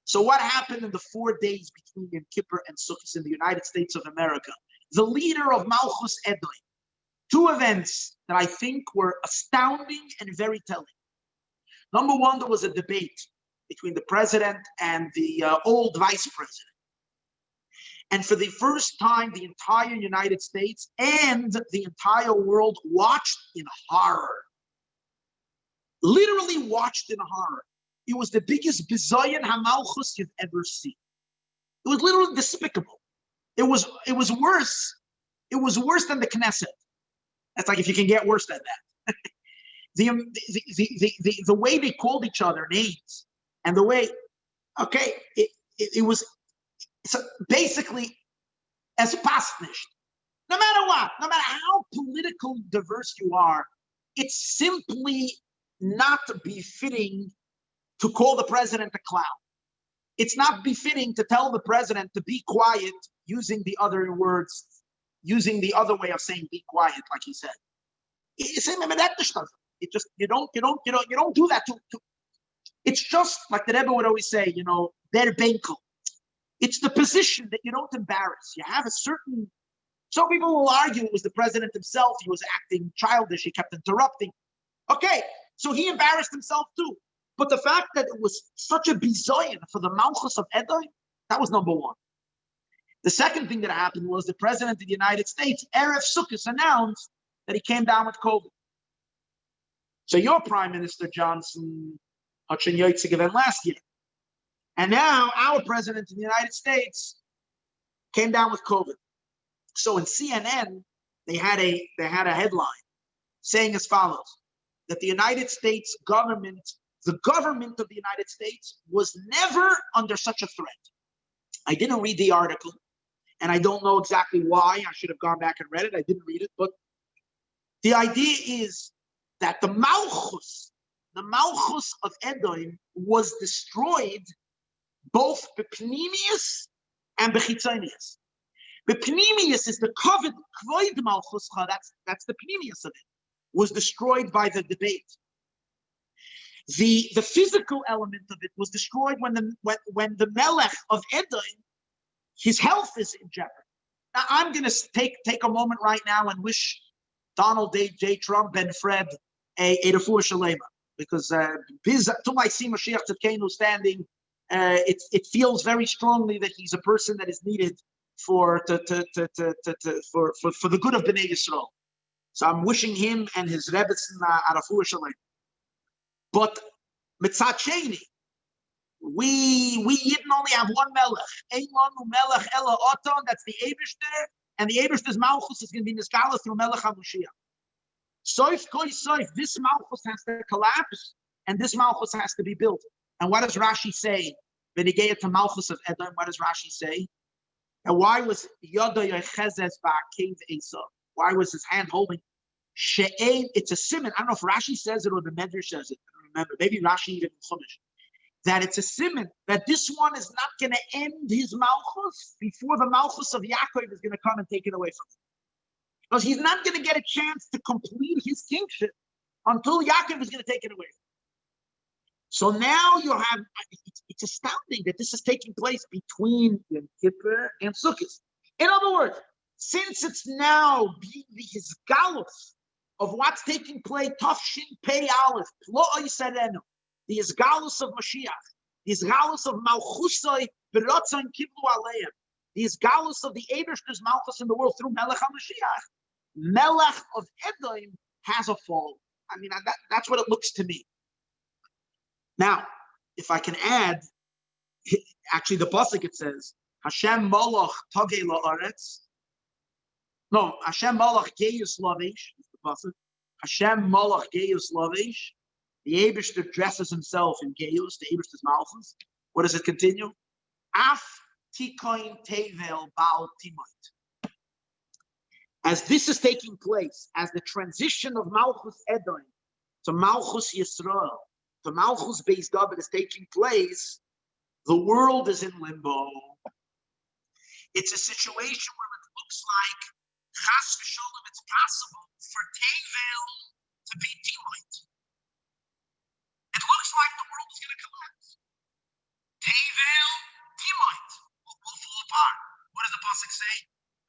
So what happened in the 4 days between Yom Kippur and Sukkot in the United States of America? The leader of Malchus Edom. Two events that I think were astounding and very telling. Number one, there was a debate between the president and the old vice president. And for the first time, the entire United States and the entire world watched in horror. Literally watched in horror. It was the biggest bizayon hamalchus you've ever seen. It was literally despicable. It was worse. It was worse than the Knesset. That's like if you can get worse than that. The way they called each other names and the way, okay, it was. So basically, as pasnished, no matter what, no matter how politically diverse you are, it's simply not befitting to call the president a clown. It's not befitting to tell the president to be quiet using the other words, using the other way of saying be quiet, like he said. It just you don't do that to. It's just like the Rebbe would always say, der Benkel. It's the position that you don't embarrass. You have a certain. Some people will argue it was the president himself. He was acting childish. He kept interrupting. Okay, so he embarrassed himself too. But the fact that it was such a bizoyan for the Malchus of Edom, that was number one. The second thing that happened was the President of the United States, Erev Sukkot, announced that he came down with COVID. So your Prime Minister Johnson had schon Yoitze given last year. And now our President of the United States came down with COVID. So in CNN, they had a headline saying as follows, that the United States government, the government of the United States was never under such a threat. I didn't read the article, and I don't know exactly why. I should have gone back and read it. I didn't read it, but the idea is that the Malchus of Edom was destroyed both bepnimius and bechitzonius. Bepnimius is the kavod Malchus, that's the pnimius of it, was destroyed by the debate. The physical element of it was destroyed when the Melech of Edom, his health is in jeopardy. Now I'm going to take a moment right now and wish Donald J. Trump and Fred a refuah shalema, because to my Mashiach Tzidkenu standing, it feels very strongly that he's a person that is needed for the good of Bnei Yisrael. So I'm wishing him and his Rebbetzin a refuah shalema. But mitzat sheni, we Yidden only have one melech. Ein lanu melech ela oton. That's the Eibishter, and the Eibishter's malchus is going to be niskala through Melech HaMashiach. Soif koi soif. This malchus has to collapse, and this malchus has to be built. And what does Rashi say? When he gave it to malchus of Edom, what does Rashi say? And why was Yoda Yechezes ba'akev Esau? Why was his hand holding? She'ein. It's a simon. I don't know if Rashi says it or the Medrash says it. I don't remember. Maybe Rashi even in Chumash. That it's a simon, that this one is not going to end his malchus before the malchus of Yaakov is going to come and take it away from him. Because he's not going to get a chance to complete his kingship until Yaakov is going to take it away from him. So now you have, it's astounding that this is taking place between Yom Kippur and Sukkot. In other words, since it's now his galus of what's taking place, Tafshin Pei Aleph, Lo Yisarenu, the Isgalus of Mashiach, the Isgalus of Malchusai, Berotzan Kiblu Aleim, the Isgalus of the Ebershter's Malchus in the world through Melech HaMashiach. Melech of Edom has a fall. I mean, that's what it looks to me. Now, if I can add, actually the pasuk it says, Hashem Malach Tagei La'aretz. No, Hashem Malach Geius Lavish is the pasuk. Hashem Malach Geius Lavish. The Eibishter dresses himself in Geus, the Eibishter's Malchus. What does it continue? Af tikoin tevel bal timoit. As this is taking place, as the transition of Malchus Edom to Malchus Yisrael, to Malchus Beis David is taking place, the world is in limbo. It's a situation where it looks like Chas v'sholem, it's possible for tevel to be timoit. It looks like the world is going to collapse. Tevel, Timoit, will fall apart. What does the pasuk say?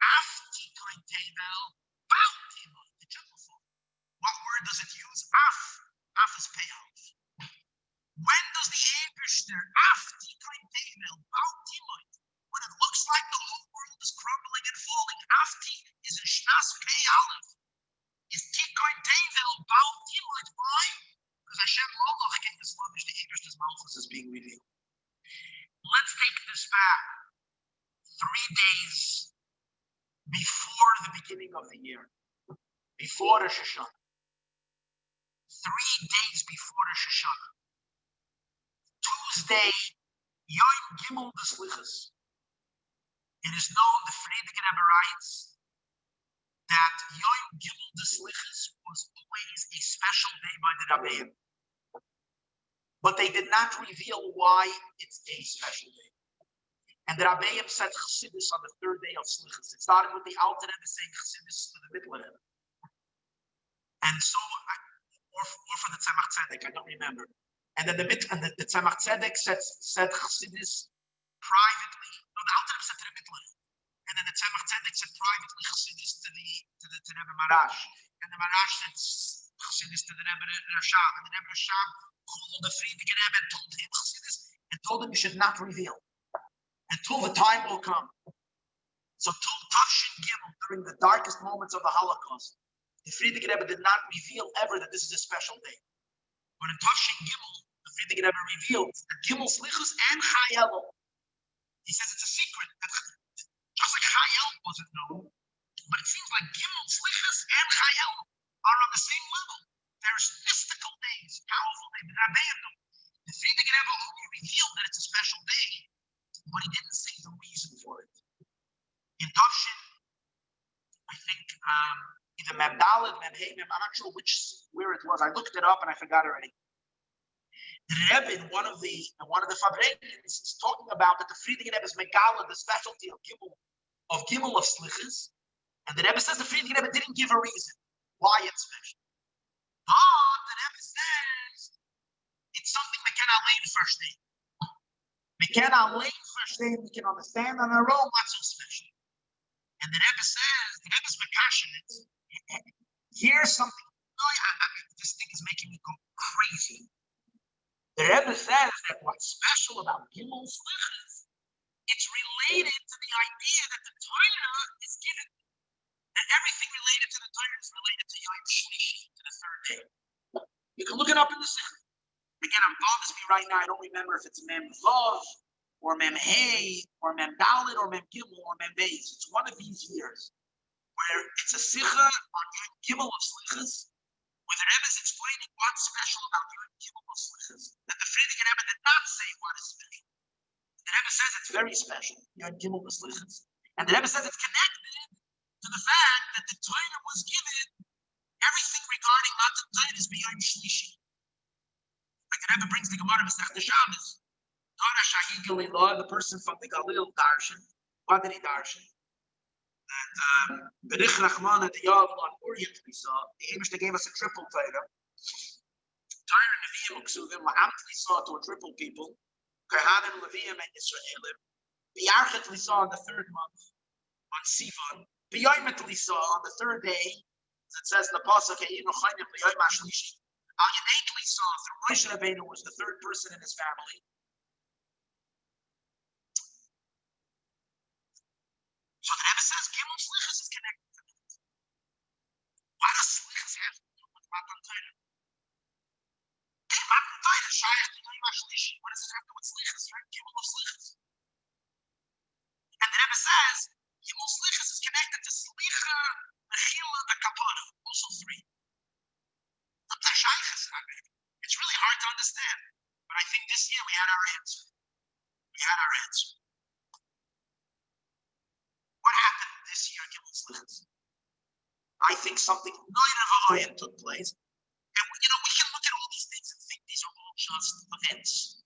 Af tikoin tevel, bal Timoit. It will fall. What word does it use? Af. Af is payoff. When does the Eibishter af tikoin tevel, bal Timoit? When it looks like the whole world is crumbling and falling. Afti is in shnas pei aleph. Is tikoin tevel, bal Timoit. Why? Because Hashem Malach gave this lavish, the Eibishter's Malchus is being revealed. Let's take this back 3 days before the beginning of the year, before Rosh Hashanah. 3 days before Rosh Hashanah. Tuesday, Yom Gimel Deslichas. It is known, the Friedrich Rebbe writes, that Yom Gimel Deslichas was always a special day by the Rabbeim. But they did not reveal why it's a special day. And the Rabbeim said Chassidus on the 3rd day of Slichas. It started with the Alter Rebbe saying Chassidus to the Middle Rebbe. And so, or for the Tzemach Tzedek, I don't remember. And then the Tzemach Tzedek said Chassidus privately. No, the Alter Rebbe said to the Middle Rebbe. And then the Tzemach Tzedek said privately Chassidus to the Rebbe Marash. And the Marash said Chassidus to the Rebbe Rashab, and the Rebbe Rashab called the Frierdiker Rebbe and told him Chassidus, and told him you should not reveal until the time will come. So till Tafshin Gimel, during the darkest moments of the Holocaust, the Frierdiker Rebbe did not reveal ever that this is a special day. But in Tafshin Gimel, the Frierdiker Rebbe revealed that Gimel Slichus and Chayel. He says it's a secret. Just like Chayel wasn't known, but it seems like Gimel Slichus and Chayel are on the same level. There's mystical days, powerful days, Rabbeinu. The Frierdiker Rebbe only revealed that it's a special day, but he didn't say the reason for it. In Tafshin, I think either Mem Daled, Mem Hey, I'm not sure where it was. I looked it up and I forgot already. The Rebbe in one of the Fabrekins is talking about that the Frierdiker Rebbe is Megala, the specialty of Gimel of Slichus, and the Rebbe says the Frierdiker Rebbe didn't give a reason why it's special. But the Rebbe says it's something we cannot learn first day. We cannot learn first day. We can understand on our own what's so special. And the Rebbe says, the Rebbe is passionate. Here's something. This thing is making me go crazy. The Rebbe says that what's special about Gimel Slichus, it's related to the idea that the Torah is given, that everything related to the Torah is related to Yom Shlishi, to the third day. You can look it up in the Sikh. Again, I'm bothers me right now. I don't remember if it's Mem Vav, or Mem Hey, or Mem Daled, or Mem Gimel, or Mem Beis. It's one of these years where it's a Sikha on Gimel of Slichus, where the Rebbe is explaining what's special about Gimel of Slichus, that the Frierdiker Rebbe did not say what is special. The Rebbe says it's very special, Gimel of Slichus. And the Rebbe says it's connected to the fact that the Torah was given, everything regarding Matan Torah is beyond Shlishi. Like the Rebbe brings the Gemara Masech the Shabbos. The person from the Galil Darshan, what did he darshan? That Berich Rachman at the Yav on Orient we saw, the Amish gave us a triple Torah. Torah and Nevi'im Uksuvim, La'amt we saw to a triple people, Kohanim, Levi'im, and Yisraelim. B'yarchet we saw on the third month, on Sivan. B'yoymet we saw on the third day, as it says in the Pasuk, Einu Chayim B'yoyim HaShlishi. Al Yadeit we saw through Moshe Rabbeinu was the third person in his family. So the Rebbe says Gimel Slichus is connected to that. Why does Slichus have to do with Matan Torah? Matan Torah, Shayach to Yom HaShlishi. What does it have to do with Slichus, right? Gimel of Slichus. And the Rebbe says Gimel Slichus is connected to Slicha, Mechila, and Kapara, also three. It's really hard to understand. But I think this year we had our answer. What happened this year in Gimel Slichus? I think something Noirav took place. And we can look at all these things and think these are all just events.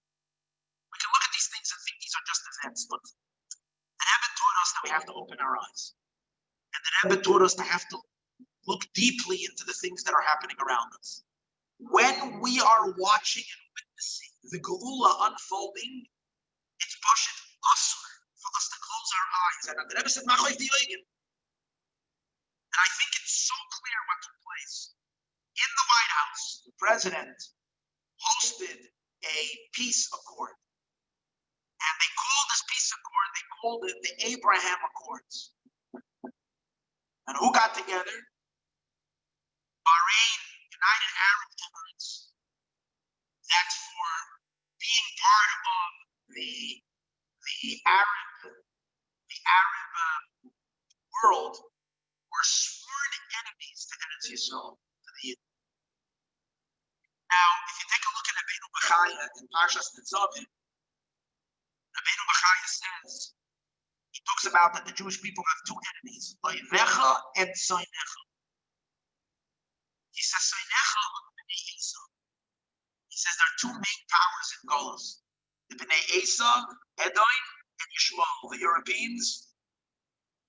We can look at these things and think these are just events, but the Rebbe taught us that we have to open our eyes. And the Rebbe taught us to have to look deeply into the things that are happening around us. When we are watching and witnessing the Geula unfolding, it's Pashut Asur for us to close our eyes. And the Rebbe said, Machoy Diyoigin. And I think it's so clear what took place. In the White House, the president hosted a peace accord. And they called this peace accord, they called it the Abraham Accords. And who got together? Bahrain, United Arab Emirates. That's for being part of the Arab world were sworn enemies to Eretz Yisrael, to the Yidden. Now, if you take a look at Rabbeinu Bechaya in Parshas Nitzavim, Rabbeinu Bechaya says, he talks about that the Jewish people have two enemies, Oivecha and Soinecha. He says Soinecha are the Bnei Esau. He says there are two main powers in Golos. The Bnei Esau, Edom, and Yishmael, the Europeans,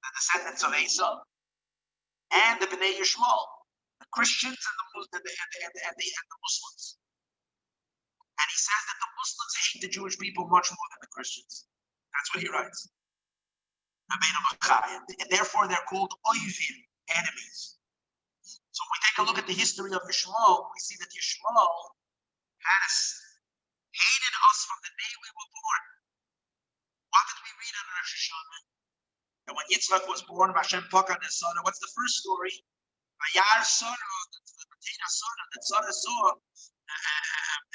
the descendants of Esau, and the Bnei Yishmael, the Christians and the Muslims. And he says that the Muslims hate the Jewish people much more than the Christians. That's what he writes. And therefore they're called Oivim, enemies. So we take take a look at the history of Yishmael, we see that Yishmael has hated us from the day we were born. What did we read in Rosh Hashanah? And when Yitzchak was born, Hashem Pakan his son. What's the first story? Vayar Sarah, that Sarah saw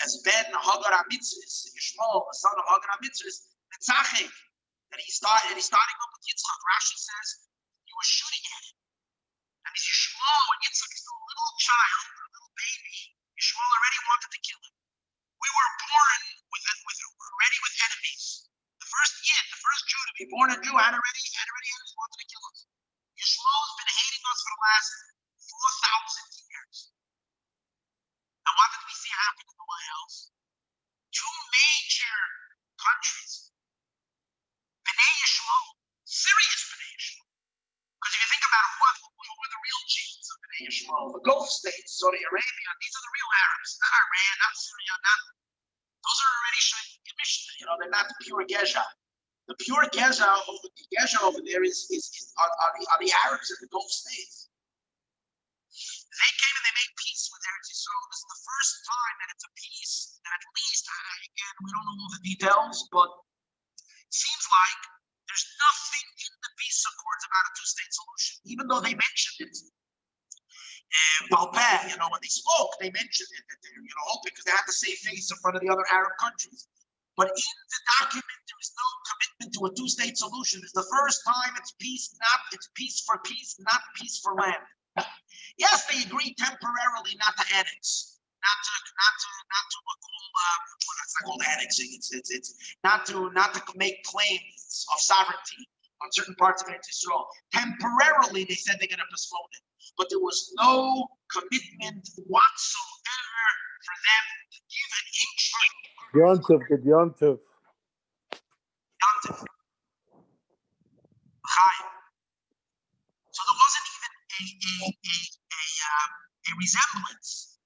as Ben Hagar HaMitzvahs, Yishmael, the son of Hagar HaMitzvahs, Tzachik, that he's starting up with Yitzchak. Rashi says he was shooting at him. And he's Yishmael, when Yitzchak is a little child, a little baby, Yishmael already wanted to kill him. We were born already with enemies. The first Yid, the first Jew to be born a Jew, had already enemies wanted to kill us. Yishmael has been hating us for the last 4,000 years. And what did we see happen in the White House? Two major countries, Bnei Yishmael, serious Bnei Yishmael. Because if you think about who are the real chiefs of Bnei Yishmael, the Gulf states, Saudi Arabia, these are the real Arabs, not Iran, not Syria, those are already showing Mishnah, they're not the pure Geza. The pure Geza over there are the Arabs in the Gulf states. They came and they made peace with Eretz Yisrael. This is the first time that it's a peace that at least, again, we don't know all the details, but it seems like there's nothing in the peace accords about a two-state solution, even though they mentioned it. Balpeh, when they spoke, they mentioned it, that they're, hoping, because they had to save face in front of the other Arab countries. But in the document, there is no commitment to a two-state solution. It's the first time it's peace for peace, not peace for land. Yes, they agreed temporarily not to annex, not called annexing. It's not to make claims of sovereignty on certain parts of Eretz Yisrael. Temporarily, they said they're going to postpone it, but there was no commitment whatsoever for them to give an inch. Good Yontov. So there wasn't even a resemblance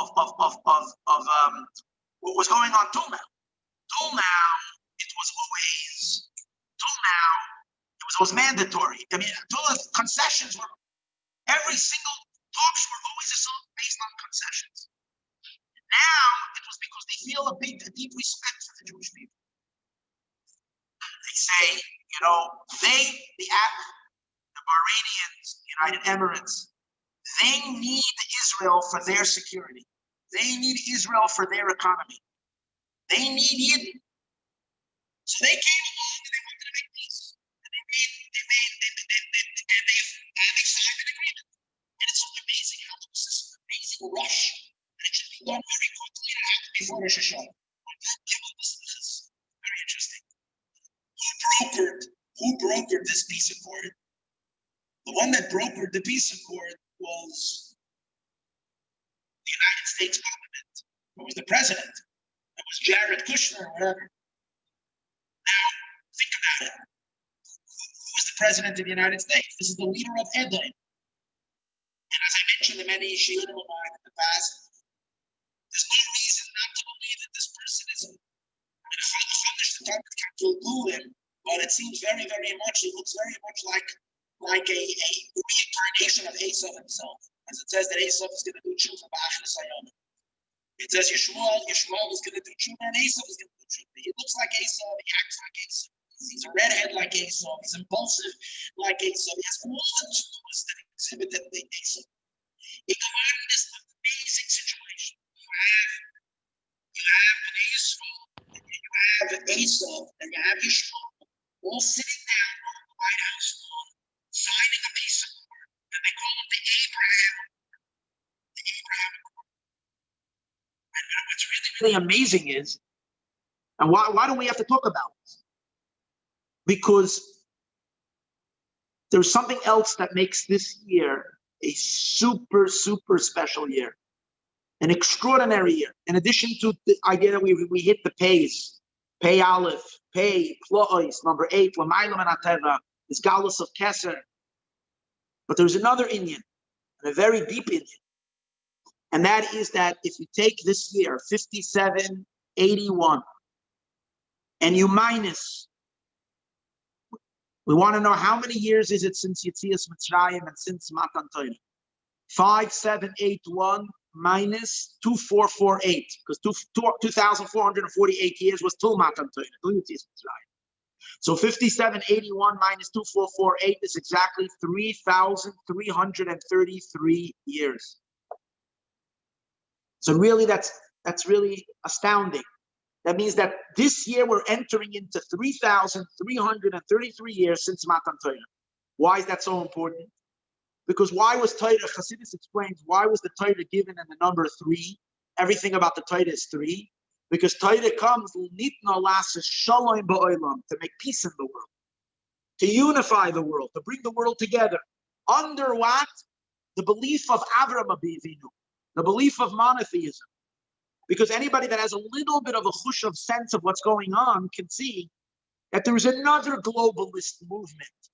of what was going on till now. Till now, it was mandatory. I mean, till the concessions were, every single talks were always based on concessions. Now it was because they feel a deep respect for the Jewish people. They say, the Bahrainians, the United Emirates, they need Israel for their security. They need Israel for their economy. They need Yidden. So they came along and they wanted to make peace. And they signed an agreement. And it's so amazing how there was this amazing rush. And it should be done very quickly. It happened before Rosh Hashanah. Very interesting. Who brokered this peace accord? The one that brokered the peace accord was the United States government. It was the president. It was Jared Kushner or whatever. Now, think about it. Who is the president of the United States? This is the leader of Edom. And as I mentioned in many Shiurim of mine in the past, there's no reason not to believe that this person is but it seems very, very much, it looks very much like a reincarnation of Esav himself. As it says that Esav is going to do tshuva b'achnas hayom. It says Yishmael is going to do tshuva and Esav is going to do tshuva. He looks like Esav, he acts like Esav. He's a redhead like Esav, he's impulsive like Esav. He has all the tools that exhibit that Esav. In this amazing situation, you have an Yisrael, and you have Esav, and you have Yishmael, all sitting down on the White House lawn, signing a peace accord, and they call it the Abraham Accord. And what's really amazing is, and why do we have to talk about this? Because there's something else that makes this year a super, super special year, an extraordinary year. In addition to the idea that we hit the pays, Pei Aleph, Pei, Plo'os, number 8, L'maylam and Ateva, this Galus of Keser. But there's another Indian, and a very deep Indian. And that is that if you take this year, 5781, and you minus, we want to know how many years is it since Yetzias Mitzrayim and since Matan Torah. 5781 minus 2448, because 2,448 years was till Matan Torah. So 5781 minus 2448 is exactly 3,333 years. So really, that's really astounding. That means that this year we're entering into 3,333 years since Matan Torah. Why is that so important? Because why was Torah, Chassidus explains, why was the Torah given in the number 3? Everything about the Torah is 3. Because Torah comes to make peace in the world, to unify the world, to bring the world together. Under what? The belief of Avraham Avinu, the belief of monotheism. Because anybody that has a little bit of a chush of sense of what's going on can see that there is another globalist movement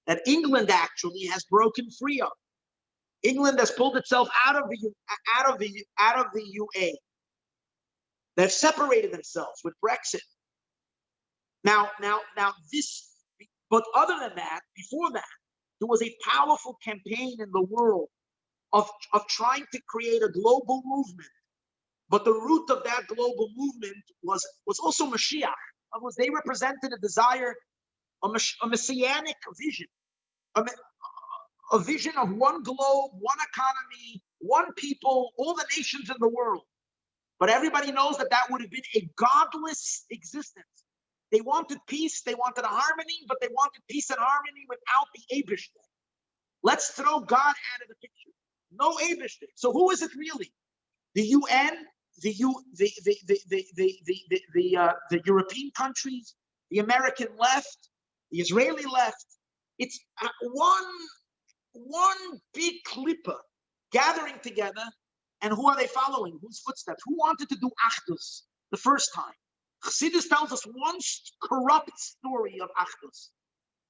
that England actually has broken free of. England has pulled itself out of the UA. They've separated themselves with Brexit. Now this, but other than that, before that, there was a powerful campaign in the world of trying to create a global movement. But the root of that global movement was also Mashiach. In other words, they represented a desire, a messianic vision, a vision of one globe, one economy, one people, all the nations in the world. But everybody knows that would have been a godless existence. They wanted peace, they wanted a harmony, but they wanted peace and harmony without the Eibishter. Let's throw God out of the picture. No Eibishter. So who is it really? The UN, the European countries, the American left, the Israeli left. It's one big klippa gathering together. And who are they following? Whose footsteps? Who wanted to do Achdus the first time? Chassidus tells us one corrupt story of Achdus.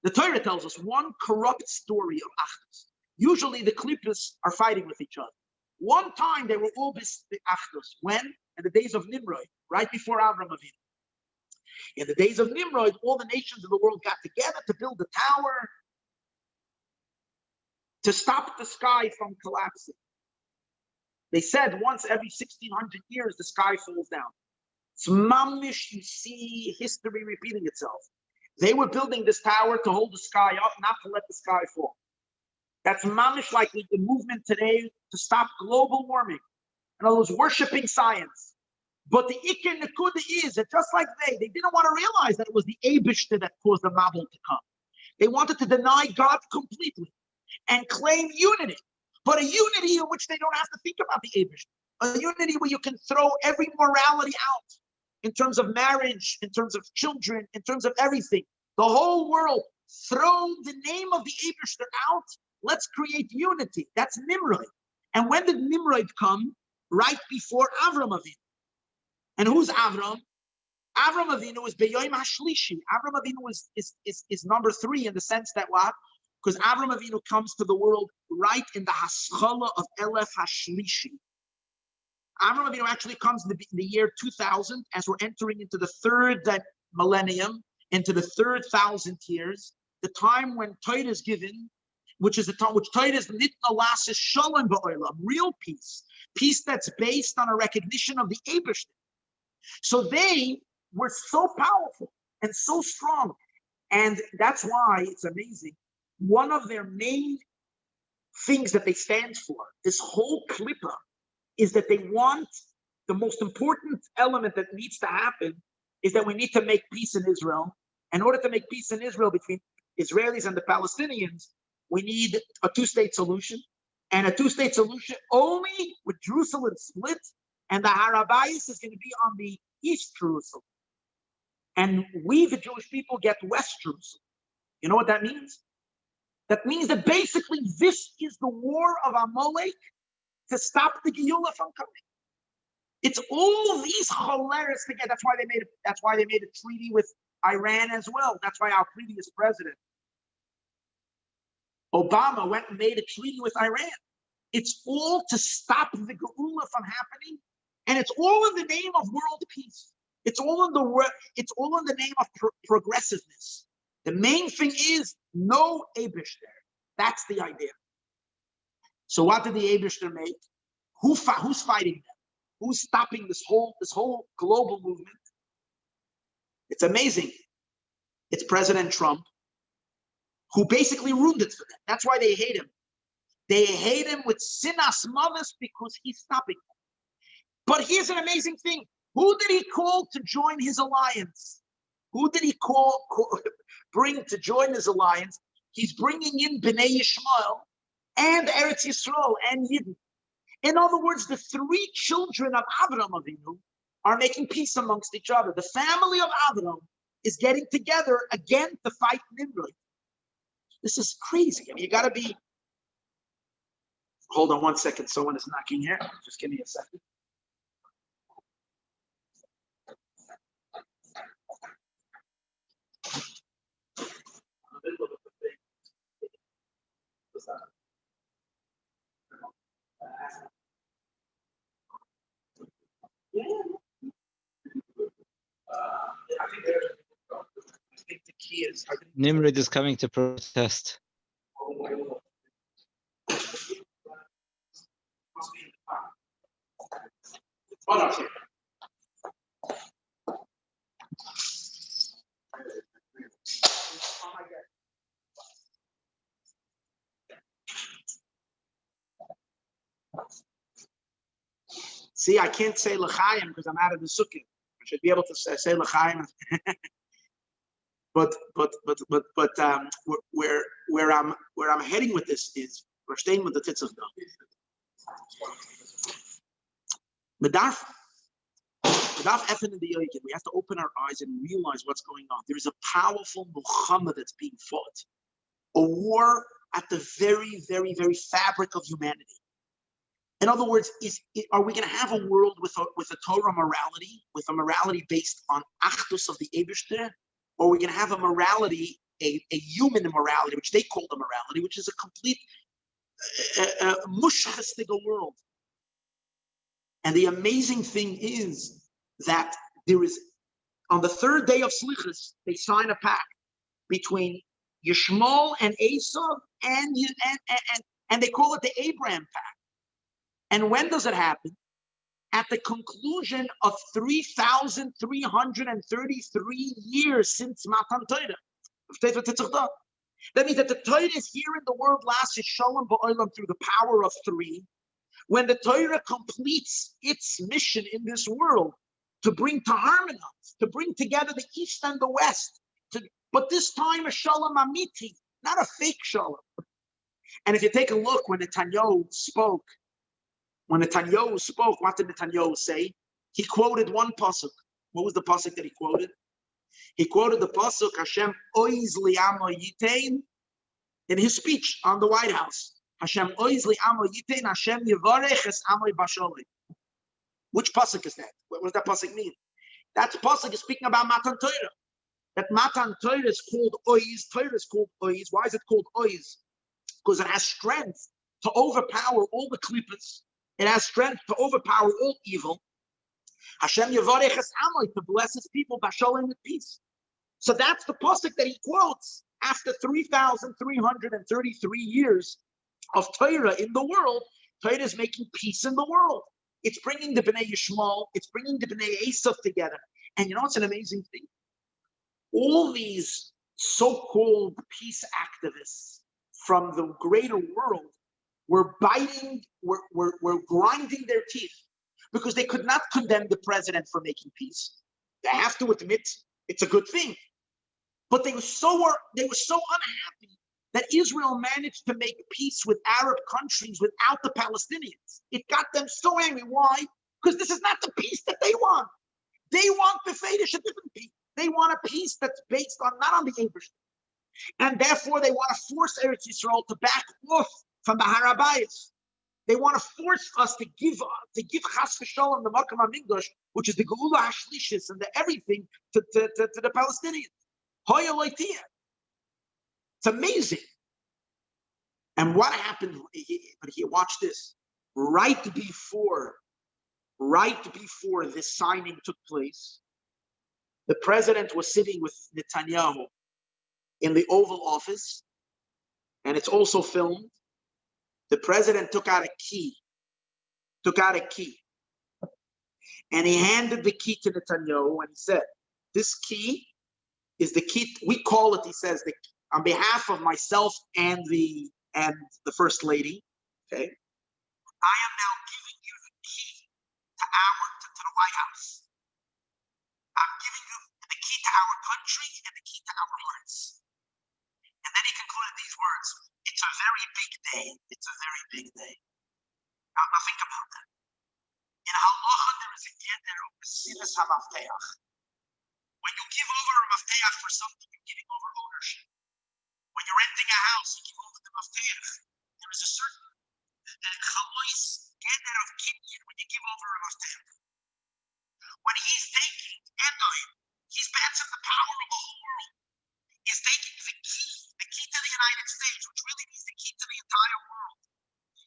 The Torah tells us one corrupt story of Achdus. Usually the klippas are fighting with each other. One time they were all Achdus. When? In the days of Nimrod, right before Avraham Avinu. In the days of Nimrod, all the nations of the world got together to build a tower to stop the sky from collapsing. They said once every 1,600 years, the sky falls down. It's mamish, you see history repeating itself. They were building this tower to hold the sky up, not to let the sky fall. That's mamish like the movement today to stop global warming. In other words, worshiping science. But the Iker Nekuda is that just like they didn't want to realize that it was the Eibishter that caused the Mabul to come. They wanted to deny God completely and claim unity. But a unity in which they don't have to think about the Eibishter. A unity where you can throw every morality out in terms of marriage, in terms of children, in terms of everything. The whole world, throw the name of the Eibishter out. Let's create unity. That's Nimrod. And when did Nimrod come? Right before Avram Avinu. And who's Avram? Avram Avinu is Beyoim Hashlishi. Avram Avinu is number 3 in the sense that what? Because Avram Avinu comes to the world right in the Haschala of Elef Hashlishi. Avram Avinu actually comes in the year 2000 as we're entering into the 3rd millennium, into the 3rd 1,000 years, the time when Torah is given, which is the time which Torah is Nitna Lasis Shalom Ba'olam, real peace, peace that's based on a recognition of the Eibishter. So they were so powerful and so strong, and that's why it's amazing. One of their main things that they stand for, this whole klippa, is that they want the most important element that needs to happen is that we need to make peace in Israel. In order to make peace in Israel between Israelis and the Palestinians, we need a 2-state solution, and a 2-state solution only with Jerusalem split, and the Harabayis is going to be on the East Jerusalem. And we, the Jewish people, get West Jerusalem. You know what that means? That means that basically this is the war of Amalek to stop the Geula from coming. It's all these hilarious together. That's why they made a treaty with Iran as well. That's why our previous president, Obama, went and made a treaty with Iran. It's all to stop the Geula from happening, and it's all in the name of world peace. It's all in the name of progressiveness. The main thing is no Eibishter. That's the idea. So what did the Eibishter make? Who's fighting them? Who's stopping this whole global movement? It's amazing. It's President Trump, who basically ruined it for them. That's why they hate him. They hate him with sinas mavis because he's stopping them. But here's an amazing thing. Who did he call to join his alliance? Who did he bring to join his alliance? He's bringing in Bnei Yishmael and Eretz Yisrael and Yidden. In other words, the three children of Avraham Avinu are making peace amongst each other. The family of Avraham is getting together again to fight Nimrod. This is crazy. I mean, you got to be... Hold on one second. Someone is knocking here. Just give me a second. I think the key is... Nimrod is coming to protest. See, I can't say l'chaim because I'm out of the sukkah. I should be able to say l'chaim. but where I'm heading with this is we're staying with the titzach though. Medaf effen in the yoikin. We have to open our eyes and realize what's going on. There is a powerful Muhammad that's being fought. A war at the very, very, very fabric of humanity. In other words, are we going to have a world with a Torah morality, with a morality based on achdus of the Eibishter, or are we going to have a morality, a human morality, which they call the morality, which is a complete mushchastiga world? And the amazing thing is that there is, on the third day of Slichus, they sign a pact between Yishmael and Esau, and they call it the Abraham pact. And when does it happen? At the conclusion of 3,333 years since Matan Torah. That means that the Torah is here in the world, last is Shalom Ba'olam through the power of three. When the Torah completes its mission in this world to harmonize, to bring together the East and the West, but this time a Shalom Amiti, not a fake Shalom. And if you take a look when Netanyahu spoke, what did Netanyahu say? He quoted one pasuk. What was the pasuk that he quoted? He quoted the pasuk Hashem oiz li'amo yitain in his speech on the White House. Hashem oiz li'amo yitain, Hashem yivarech es amoi basholi. Which pasuk is that? What does that pasuk mean? That pasuk is speaking about Matan Torah. That Matan Torah is called oiz. Torah is called oiz. Why is it called oiz? Because it has strength to overpower all the klippas. It has strength to overpower all evil. Hashem Yevarech es Amoi, to bless his people by showing with peace. So that's the pasuk that he quotes after 3,333 years of Torah in the world. Torah is making peace in the world. It's bringing the Bnei Yishmael, it's bringing the Bnei Esau together. And you know what's an amazing thing? All these so-called peace activists from the greater world were grinding their teeth because they could not condemn the president for making peace. They have to admit it's a good thing. But they were so unhappy that Israel managed to make peace with Arab countries without the Palestinians. It got them so angry. Why? Because this is not the peace that they want. They want the Fedish, a different peace. They want a peace that's based on not on the Abraham. And therefore they want to force Eretz Yisrael to back off from the Harabayas. They want to force us to give Chas v'Shalom the Makam HaMikdash, which is the Geula HaShlishis and the everything to the Palestinians. Hoya Loitia. It's amazing. And what happened? But here, watch this. Right before this signing took place, the president was sitting with Netanyahu in the Oval Office, and it's also filmed. the president took out a key, and he handed the key to Netanyahu, and he said, "This key is the key. We call it," he says, on behalf of myself and the first lady. Okay, I am now giving you the key to the White House. I'm giving you the key to our country and the key to our hearts. And then he concluded these words: "It's a very big day. It's a very big day." Now think about that. In halacha, there is a geder of mesiras hamafteach. When you give over a mafteach for something, you're giving over ownership. When you're renting a house, you give over the mafteach. There is a certain chalois geder of kinyan when you give over a mafteach. When he's taking Edom, he's passing the power of the whole world. He's taking the key to the United States, which really means the key to the entire world.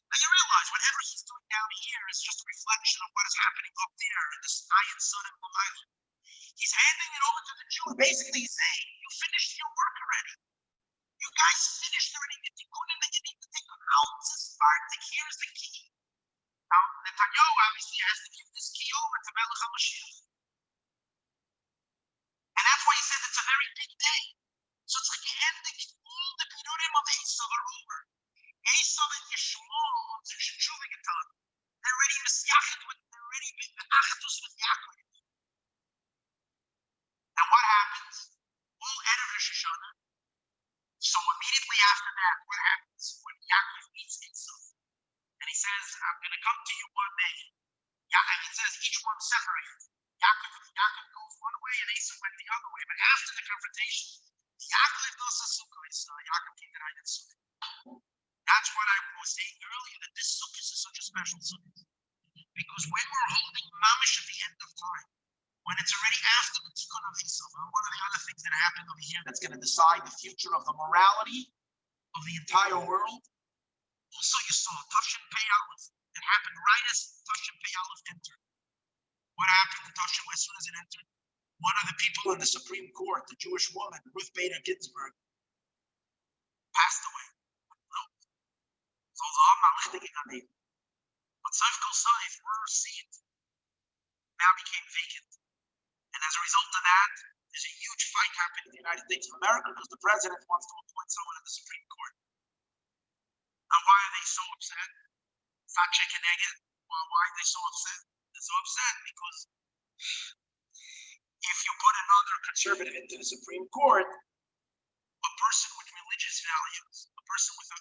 Now you realize whatever he's doing down here is just a reflection of what is happening up there in this Ayin Sun and Malala. He's handing it over to the Jews. Basically, he's saying, "You finished your work already. You guys finished already. You need to take them out to Spartak. Here's the key." Now, Netanyahu obviously has to give this key over to Melech HaMashiach. And that's why he said it's a very big day. So it's like ending all the Pirurim of Esav are over. Esav and Yishmael on the Shuvah Getan. They're already Messiached with, they're already Achdus with Yaakov. And what happens? All Erev Rosh Hashanah. So immediately after that, what happens? When Yaakov meets Esav, and he says, "I'm going to come to you one day." And he says each one separated. Yaakov goes one way and Esav went the other way. But after the confrontation, Yaakov goes to Sukkot. Yaakov came to Eretz Sukkot. That's what I was saying earlier, that this Sukkot is such a special Sukkot. Because when we're holding mamish at the end of time, when it's already after the Tikkun of Esav, one of the other things that happened over here that's going to decide the future of the morality of the entire world. Also, you saw Tashin Pei Aleph. It happened right as Tashin Pei Aleph entered. What happened to Tashin as soon as it entered? One of the people in the Supreme Court, the Jewish woman, Ruth Bader Ginsburg, passed away. But Saif Kol Saif, her seat now became vacant. And as a result of that, there's a huge fight happening in the United States of America because the president wants to appoint someone in the Supreme Court. Now, why are they so upset? Fache Keneged. Why are they so upset? They're so upset because if you put another conservative into the Supreme Court, a person with religious values, a person with a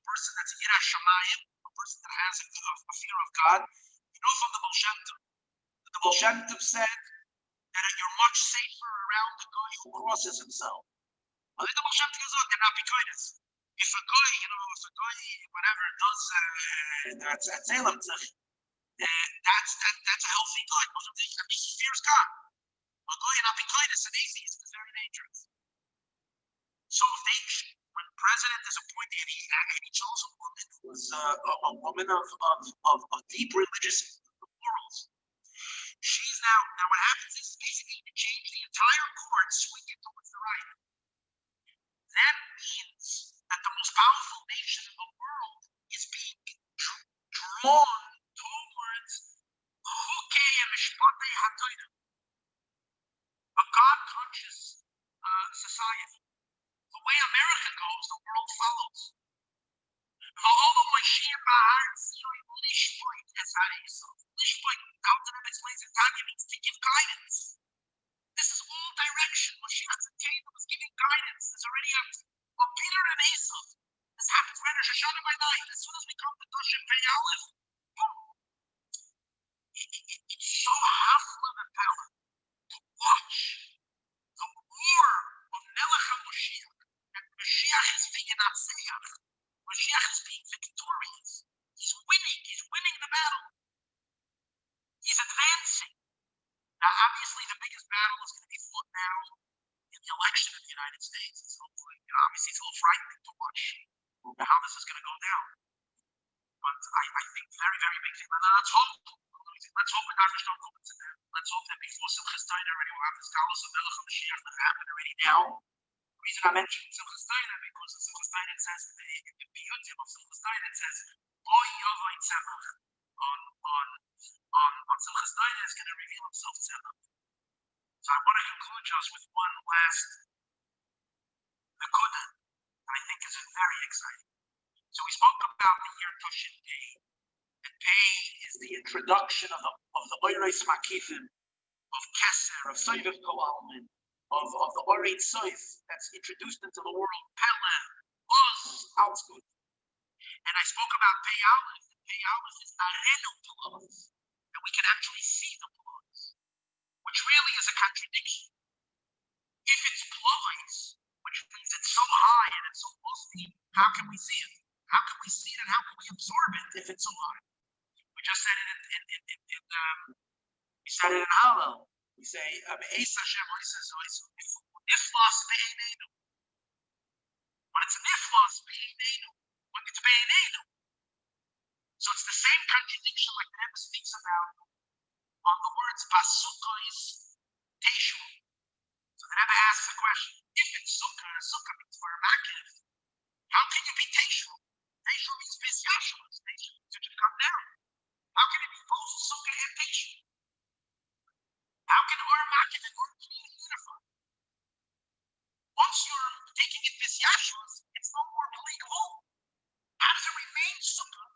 person that's Yirah Shamayim, a person that has a fear of God, you know from the Baal Shem Tov. The Baal Shem Tov said that you're much safer around the guy who crosses himself. Well, the Baal Shem Tov goes on, they're not because if a guy, whatever, does that's Salem, that's a healthy guy. He fears God. A guy not because an atheist is very dangerous. So when the president is appointed, and he chose a woman who was a woman of deep religious morals. She's now what happens is basically to change the entire court, swing it towards the right. That means that the most powerful nation in the world is being drawn towards Chukei and Mishpatei HaTorah, a God-conscious society. The way America goes, the world follows. Lishpoint explains in Tanya means to give guidance. This is all direction. Moshiach's kingdom is giving guidance. There's already a Peter and Esav. This happens right at Shoshana by night. As soon as we come to Tashin Pei Aleph, it's so hafla and power to watch the war of Melech HaMoshiach. That Mashiach is being Natseach. Mashiach is being victorious. He's winning the battle. He's advancing. Now, obviously, the biggest battle is going to be fought now in the election in the United States. It's hopefully, obviously, it's a little frightening to watch how this is going to go down. But I think very, very big thing. Let's hope it doesn't start going to them. Let's hope that before Simchas already will have this Galus of Melech HaMashiach that happened already now. reason I mentioned Simchas because in Simchas it says in the Biyutim of Simchas it says Boy Yovoi Tzemach on Simchas is going to reveal himself Tzemach. So I want to conclude just with one last Nakuda that I think is very exciting. So we spoke about the year Toshin Pei. And Pei is the introduction of the Oiros Makifim, of Keser, of Soiv Koalman, of the Oreit Soif that's introduced into the world, Pele, Oz, Altsgut. And I spoke about Pei Aleph, and Pei Aleph is Arenu Plots, and we can actually see the plots, which really is a contradiction. If it's plots, which means it's so high and it's so lofty, how can we see it? How can we see it and how can we absorb it if it's so high? We just said it we said it in Hallel. We say, Beis Hashem, Niflas Be'einenu. When it's Niflas Be'einenu, when it's Be'einenu. So it's the same contradiction like the Rebbe speaks about on the words Basukais Teshu. So the Rebbe asks the question, if it's Sukkah means for a Makiv, how can you be Teshu? Teshu means Bis Yashmas. Teshu means to come down. How can it be both Sukkah and Teshu? How can Or Makiv and Or Pneumian unify? Once you're taking it Bis Yashmas, it's no more believable. How does it remain Sukkah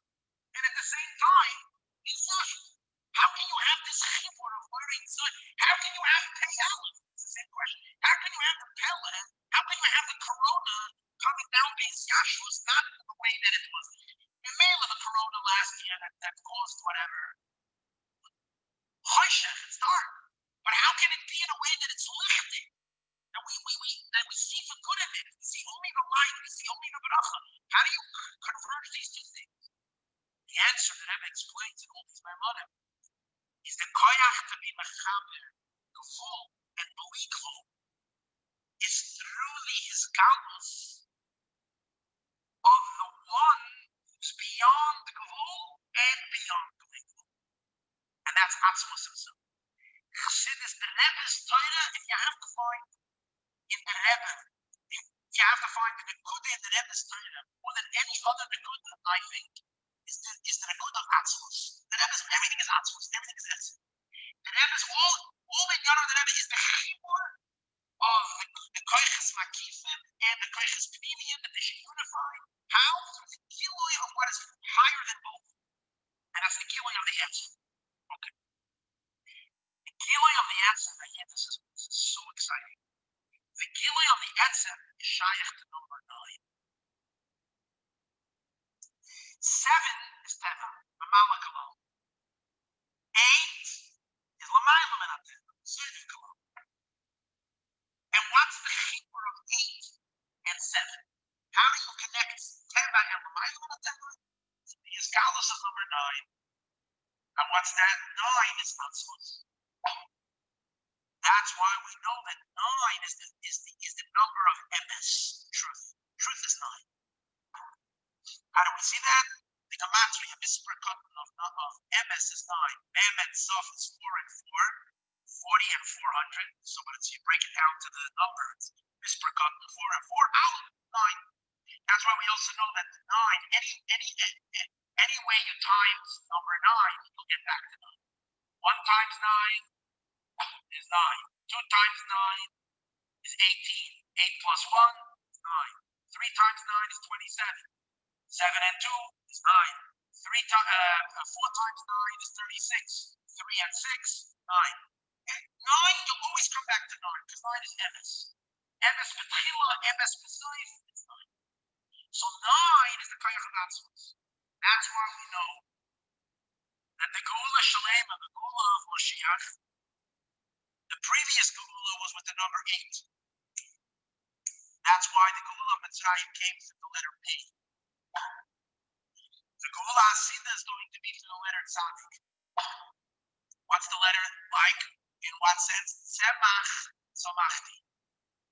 and at the same time Bis Yashmas? How can you have this chibur of Oreit Zod? How can you have Pei Aleph? It's the same question. How can you have the Pele? How can you have the Corona coming down Beis Yashmas, not in the way that it was? You may have the Corona last year that caused whatever. Choshech, it's dark. But how can it be in a way that it's lichting? That we see the good in it. We see only the light. We see only the beracha. How do you converge these two things? The answer that Rebbe explains in all these Maimonim is the koyach to be mechaber, gevul, and belikvul is through the hisgalus of the one who's beyond the gevul and beyond belikvul. And that's Atzmos himself. Chassidus, the Rebbe's Torah, if you have to find in the Rebbe, you have to find the Nekuda in the Rebbe's Torah more than any other Nekuda, I think, is the Nekuda of Atzmos. The Rebbe's, everything is Atzmos, everything is Etzem. The Rebbe's, all the Yonah of the Rebbe is the chibur of the Koiches Makifim and the Koiches Pneumian that they should unify. How? Through the Gilui of what is higher than both. And that's the Gilui of the Etzem. Okay. The Gilui of the Etzem, again, this is so exciting. The Gilui of the Etzem is Shayach to number 9. 7 is Teva, Mamala Kalal. 8 is Lamayla Menateva, Soiv Kalal. And what's the chibur of 8 and 7? How do you connect Teva and Lamayla Menateva? The Isgalus of number 9. And what's that? 9 is Atzmos. That's why we know that 9 is the number of emes, truth. Truth is 9. How do we see that? The gematria, misper of emes is 9. Mem and sof is 4 and 4, 40 and 400. So when you break it down to the numbers, misper 4 and 4, out 9. That's why we also know that the 9, any way you times number 9, you'll get back to 9. 1 times 9 is 9. 2 times 9 is 18. 8 plus 1 is 9. 3 times 9 is 27. 7 and 2 is 9. 4 times 9 is 36. 3 and 6, 9. 9, you'll always come back to 9 because 9 is emes. Emes betchila, emes besoif is 9. So 9 is the koyach of Atzmos. That's why we know that the Geula Shalema, the Geula of Moshiach, the previous Geula was with the number 8. That's why the Geula of Mitzrayim came through the letter P. The Geula Asida is going to be through the letter Tzadik. What's the letter like? In what sense? Tzemach Tzomachti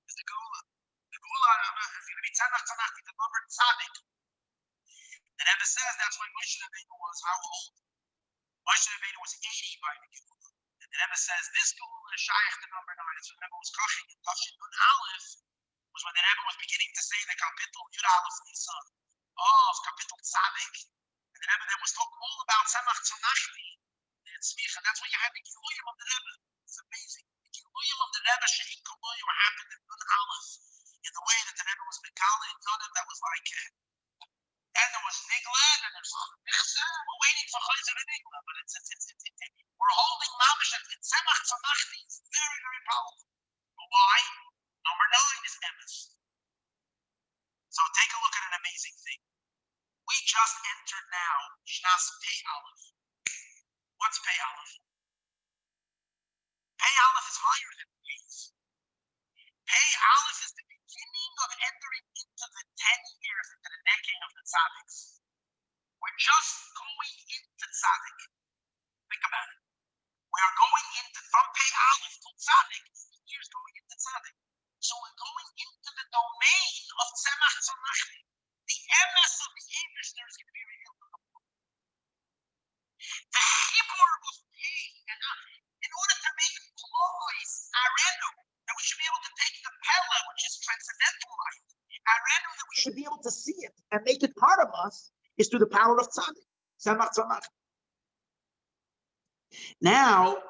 is the Geula. The Geula is going to be Tzemach Tzomachti, the number Tzadik. The Rebbe says that's why Moshe Rabbeinu was how old? Moshe Rabbeinu was 80 by the Geula. And the Rebbe says this Geula is Shaykh to number 9. So the Rebbe was koching and touching on Aleph was when the Rebbe was beginning to say the Kapitel Yud Aleph Nisan of Kapitel Tzadik. And the Rebbe then was talking all about Tzemach Tzanachti and Tzmicha. That's why you had the Giluyim of the Rebbe. It's amazing. The Giluyim of the Rebbe, She'in Koloyim, happened in Yud Aleph in the way that the Rebbe was Mekala and Yodim, that was like and there was Nigla, and there's we're waiting for Chayzer and Nigla, but we're holding Mamish and Tzemach Tzanachti is very, very powerful. But why? Number 9 is Emes. So take a look at an amazing thing. We just entered now Shnas Pei Aleph. What's Pei Aleph? Pei Aleph is higher than Beis. Pei Aleph is the beginning of entering into the 10 years, into the decade of the Tzaddiks. We're just going into Tzaddik. Think about it. We are going into, from Pei Aleph to Tzaddik, 10 years going into Tzaddik. So we're going into the domain of Tzemach Tzanachti. The MS of the Eibishter is going to be revealed to the world. The Chibur of Pei and in order to make Klois Arenu, that we should be able to take the Pella, which is transcendental life, Arenu, that we should be able to see it and make it part of us, is through the power of Tzaddik. Tzemach Tzanachti. Now,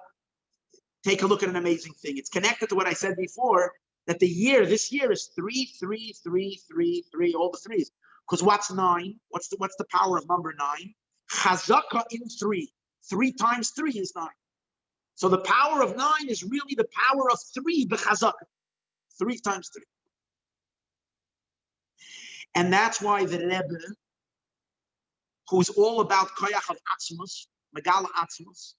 take a look at an amazing thing. It's connected to what I said before, that this year is 3, 3, 3, 3, 3, all the threes. Because what's 9? What's the power of number 9? Chazaka in 3. 3 times 3 is 9. So the power of 9 is really the power of 3, b'chazaka. 3 times 3. And that's why the Rebbe, who's all about koyach of atzmus, megala atzmus,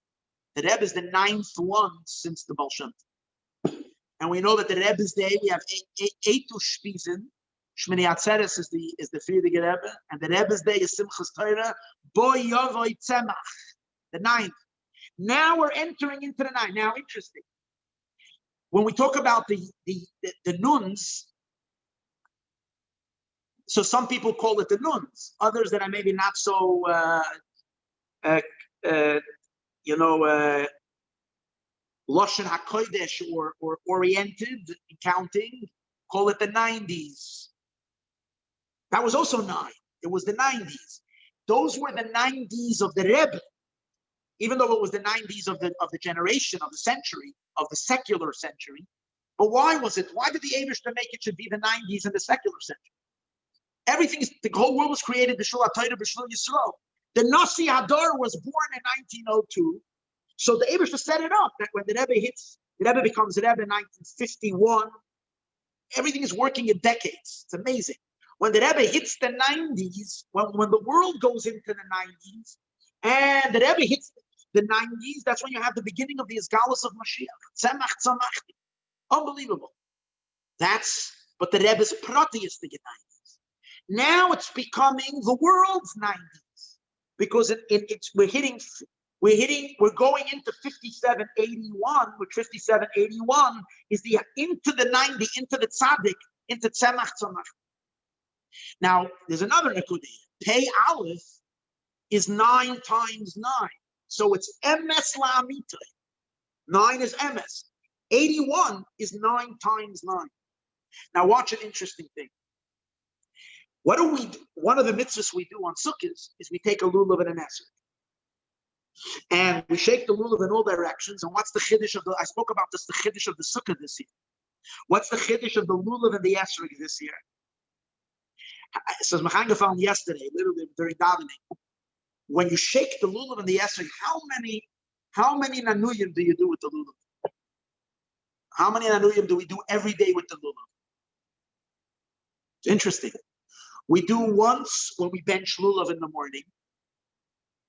the Rebbe is the 9th one since the Baal Shem Tov. And we know that the Rebbe's day, we have Eitu Shpizin. Shmini Atzeres is the Friedige Rebbe. And the Rebbe's day is Simchas Torah. Boy Yovoi Tzemach. The 9th. Now we're entering into the 9th. Now, interesting. When we talk about the nuns, so some people call it the nuns. Others that are maybe not so, Lashon HaKodesh or oriented in counting, call it the 90s. That was also 9. It was the 90s. Those were the 90s of the Rebbe, even though it was the 90s of the generation, of the century, of the secular century. But why was it? Why did the Eibishter make it should be the 90s in the secular century? The whole world was created b'shul HaTorah, b'shul Yisrael. The Nasi Hadar was born in 1902. So the Eibishter set it up that when the Rebbe becomes Rebbe in 1951, everything is working in decades. It's amazing. When the Rebbe hits the 90s, when the world goes into the 90s, and the Rebbe hits the 90s, that's when you have the beginning of the Isgalus of Mashiach. Tzemach Tzanachti. Unbelievable. But the Rebbe's prati is the 90s. Now it's becoming the world's 90s because we're going into 5781, which 5781 is into the 90, into the tzaddik, into tzemach tzamach. Now, there's another nekudah. Pei Aleph is 9 times 9. So it's emes la'amitai. 9 is emes. 81 is 9 times 9. Now, watch an interesting thing. What do we do? One of the mitzvahs we do on Sukkot is we take a lulav and an esrog. And we shake the lulav in all directions. And what's the chiddush I spoke about this, the chiddush of the sukkah this year. What's the chiddush of the lulav and the esrog this year? So Machanga found yesterday, literally during davening, when you shake the lulav and the esrog, how many nanuyim do you do with the lulav? How many nanuyim do we do every day with the lulav? It's interesting. We do once when we bench lulav in the morning.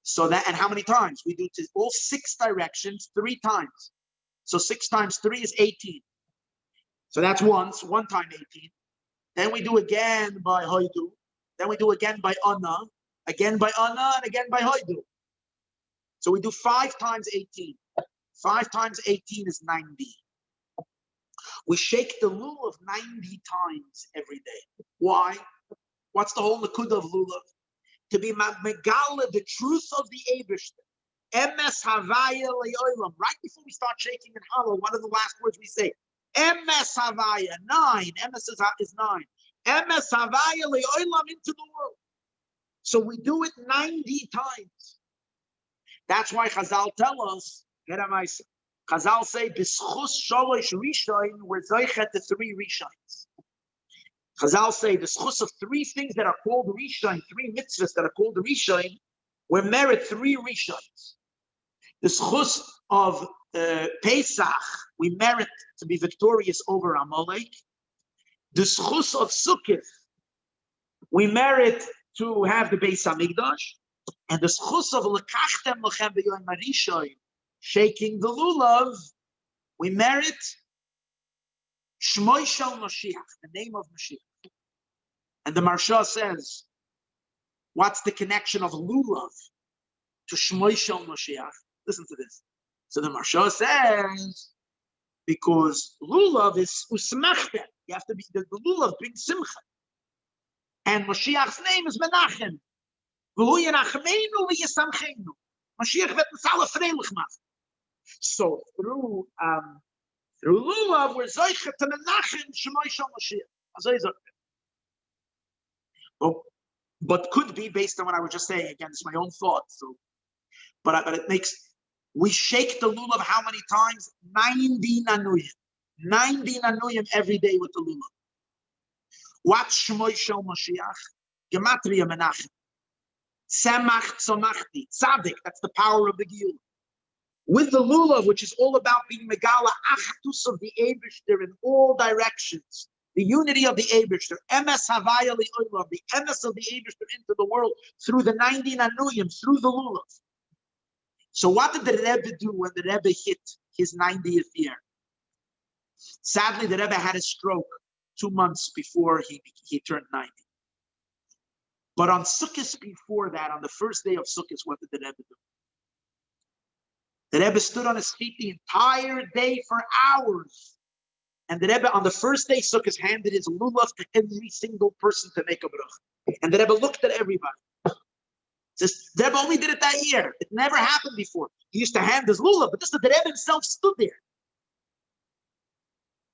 So that, and how many times? We do to all 6 directions 3 times. So 6 times 3 is 18. So that's once, 1 time 18. Then we do again by hoidu. Then we do again by anna, and again by hoidu. So we do 5 times 18. 5 times 18 is 90. We shake the lulav 90 times every day. Why? What's the whole nakudah of lulav? To be megala, the truth of the Eibishter. Emes havaya le'olam. Right before we start shaking in hollow, one of the last words we say, Emes Havaya, 9. Emes is 9. Emes Havaya le'olam into the world. So we do it 90 times. That's why Chazal tell us, Chazal say, B'schus sholosh rishayin, we're zeichet the 3 rishayins. Chazal say, the schus of 3 things that are called rishayin, 3 mitzvahs that are called rishayin, we merit 3 rishayins. The schus of Pesach, we merit to be victorious over Amalek. The schus of Sukkot, we merit to have the Beis Hamikdash. And the schus of Lekachtem Lochem B'Yom HaRishon, shaking the lulav, we merit Shmoi Shel Mashiach, the name of Mashiach. And the Marsha says, what's the connection of lulav to Shmoi Shel Mashiach? Listen to this. So the Marsha says, because lulav is usmachtem. You have to be, the lulav brings simcha. And Mashiach's name is Menachem. Mashiach wird uns alle freilich machen. So through lulav, we're zoichet to Menachem Shemoi Shel Mashiach. But could be based on what I was just saying. Again, it's my own thought. So, but it makes, we shake the lulav how many times? 90 nanuyim. 90 nanuyim every day with the lulav. What's Shemoi Shel Mashiach? Gematria Menachem. Semach Tzomachti. Tzadik, that's the power of the Giyul. With the lulav, which is all about being Megala Achtus of the Eibishter in all directions. The unity of the Eibishter. Emes Havaya Li'olam. The Emes of the Eibishter into the world through the 90 nanuyim, through the lulav. So what did the Rebbe do when the Rebbe hit his 90th year? Sadly, the Rebbe had a stroke 2 months before he turned 90. But on Sukkot before that, on the first day of Sukkot, what did the Rebbe do? The Rebbe stood on his feet the entire day for hours. And the Rebbe, on the first day Sukkot, handed his lulav to every single person to make a bracha. And the Rebbe looked at everybody. Says, the Rebbe only did it that year. It never happened before. He used to hand his lulav, but this is the Rebbe himself stood there.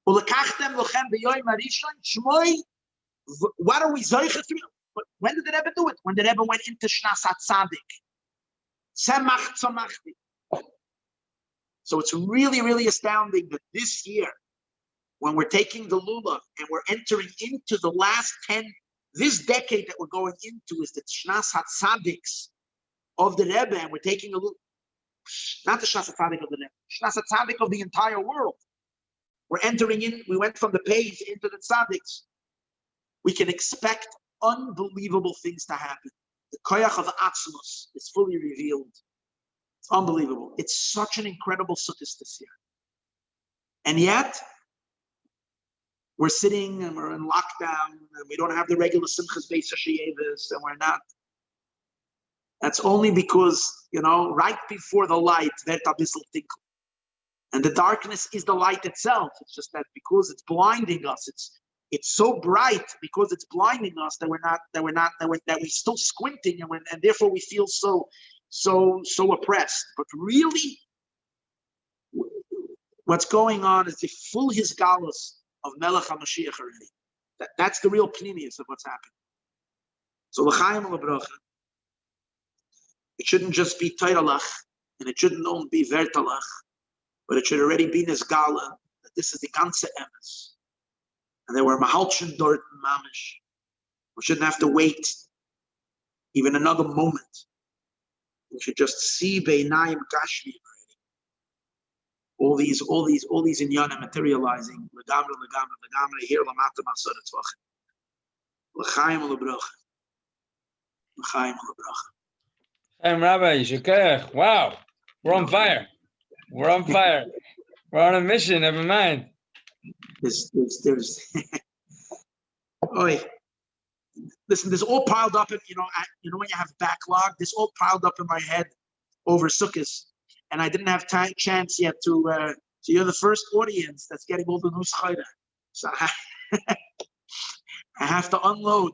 What are we zoichet through? But when did the Rebbe do it? When the Rebbe went into Shnas HaTzadik. Semach Tzomachti. So it's really, really astounding that this year, when we're taking the lulav and we're entering into the last 10, this decade that we're going into is the Shnas HaTzadiks of the Rebbe, and we're taking a look, not the Shnas HaTzadik of the Rebbe, Shnas HaTzadik of the entire world. We're entering in, we went from the page into the tzaddiks. We can expect unbelievable things to happen. The koyach of Atzmos is fully revealed. It's unbelievable. It's such an incredible sukkah this year. And yet, we're sitting and we're in lockdown and we don't have the regular Simchas Beis Hashoeva, and we're not. That's only because, right before the light, and the darkness is the light itself. It's just that because it's blinding us, it's so bright because it's blinding us that we're still squinting, and therefore we feel so oppressed. But really, what's going on is the full hisgalus of Melech HaMashiach already. That's the real pnimius of what's happening. So l'chaim l'bracha. It shouldn't just be Teiralach, and it shouldn't only be Vertalach, but it should already be Nisgala, that this is the ganze emes. And there were Mahalchen dort mamish. We shouldn't have to wait even another moment. We should just see Beinayim Gashmi already. All these inyanim materializing. Legamra, here lamata masar etzvachim. L'chaim l'bracha. L'chaim l'bracha. Rabbi, Shukayach. Wow, we're on fire. We're on fire. We're on a mission. Never mind. There's Oy. Listen, this all piled up in, when you have backlog, this all piled up in my head over Sukkot, and I didn't have chance yet to, so you're the first audience that's getting all the news chayda. So I have to unload.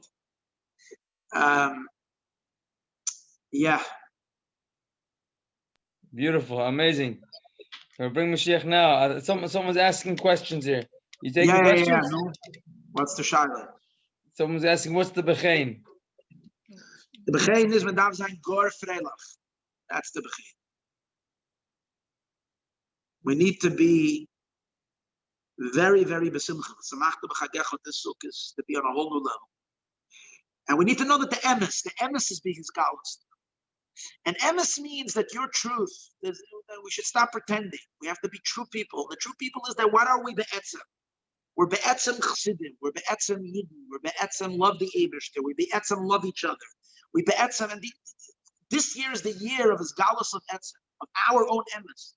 Yeah. Beautiful, amazing. So bring Mashiach now. Someone's asking questions here. You take the Yeah. questions? No. What's the shaila? Someone's asking, what's the bechein? The bechein is when dav zayin gor freilach. That's the bechein. We need to be very, very besimcha. Samachta b'chagecha this sukkah to be on a whole new level. And we need to know that the emes is being galus. And emes means that your truth is, we should stop pretending. We have to be true people. The true people is that what are we be'etzem? We're be'etzem chasidim. We're be'etzem yidden. We're be'etzem love the Eibishter. We be'etzem love each other. We be'etzem, and this year is the year of his galus of etzem, of our own emes.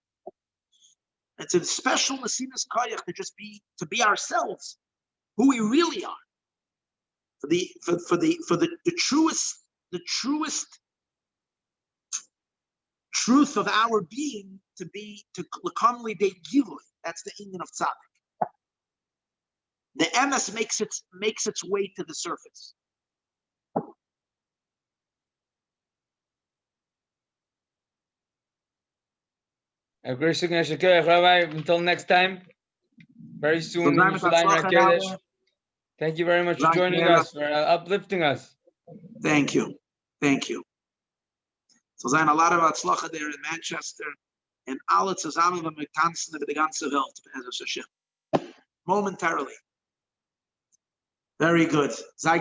It's a special Mesinas Koyach to be ourselves, who we really are. For the truest truth of our being to commonly date Gilui. That's the Indian of Tzaddik. The emes makes its way to the surface. Rabbi, until next time. Very soon. Thank you very much for joining us, for uplifting us. Thank you. So sein a lot of Atzlacha there in Manchester, and alle zusammen, wenn wir tanzen über die ganze Welt, momentarily. Very good.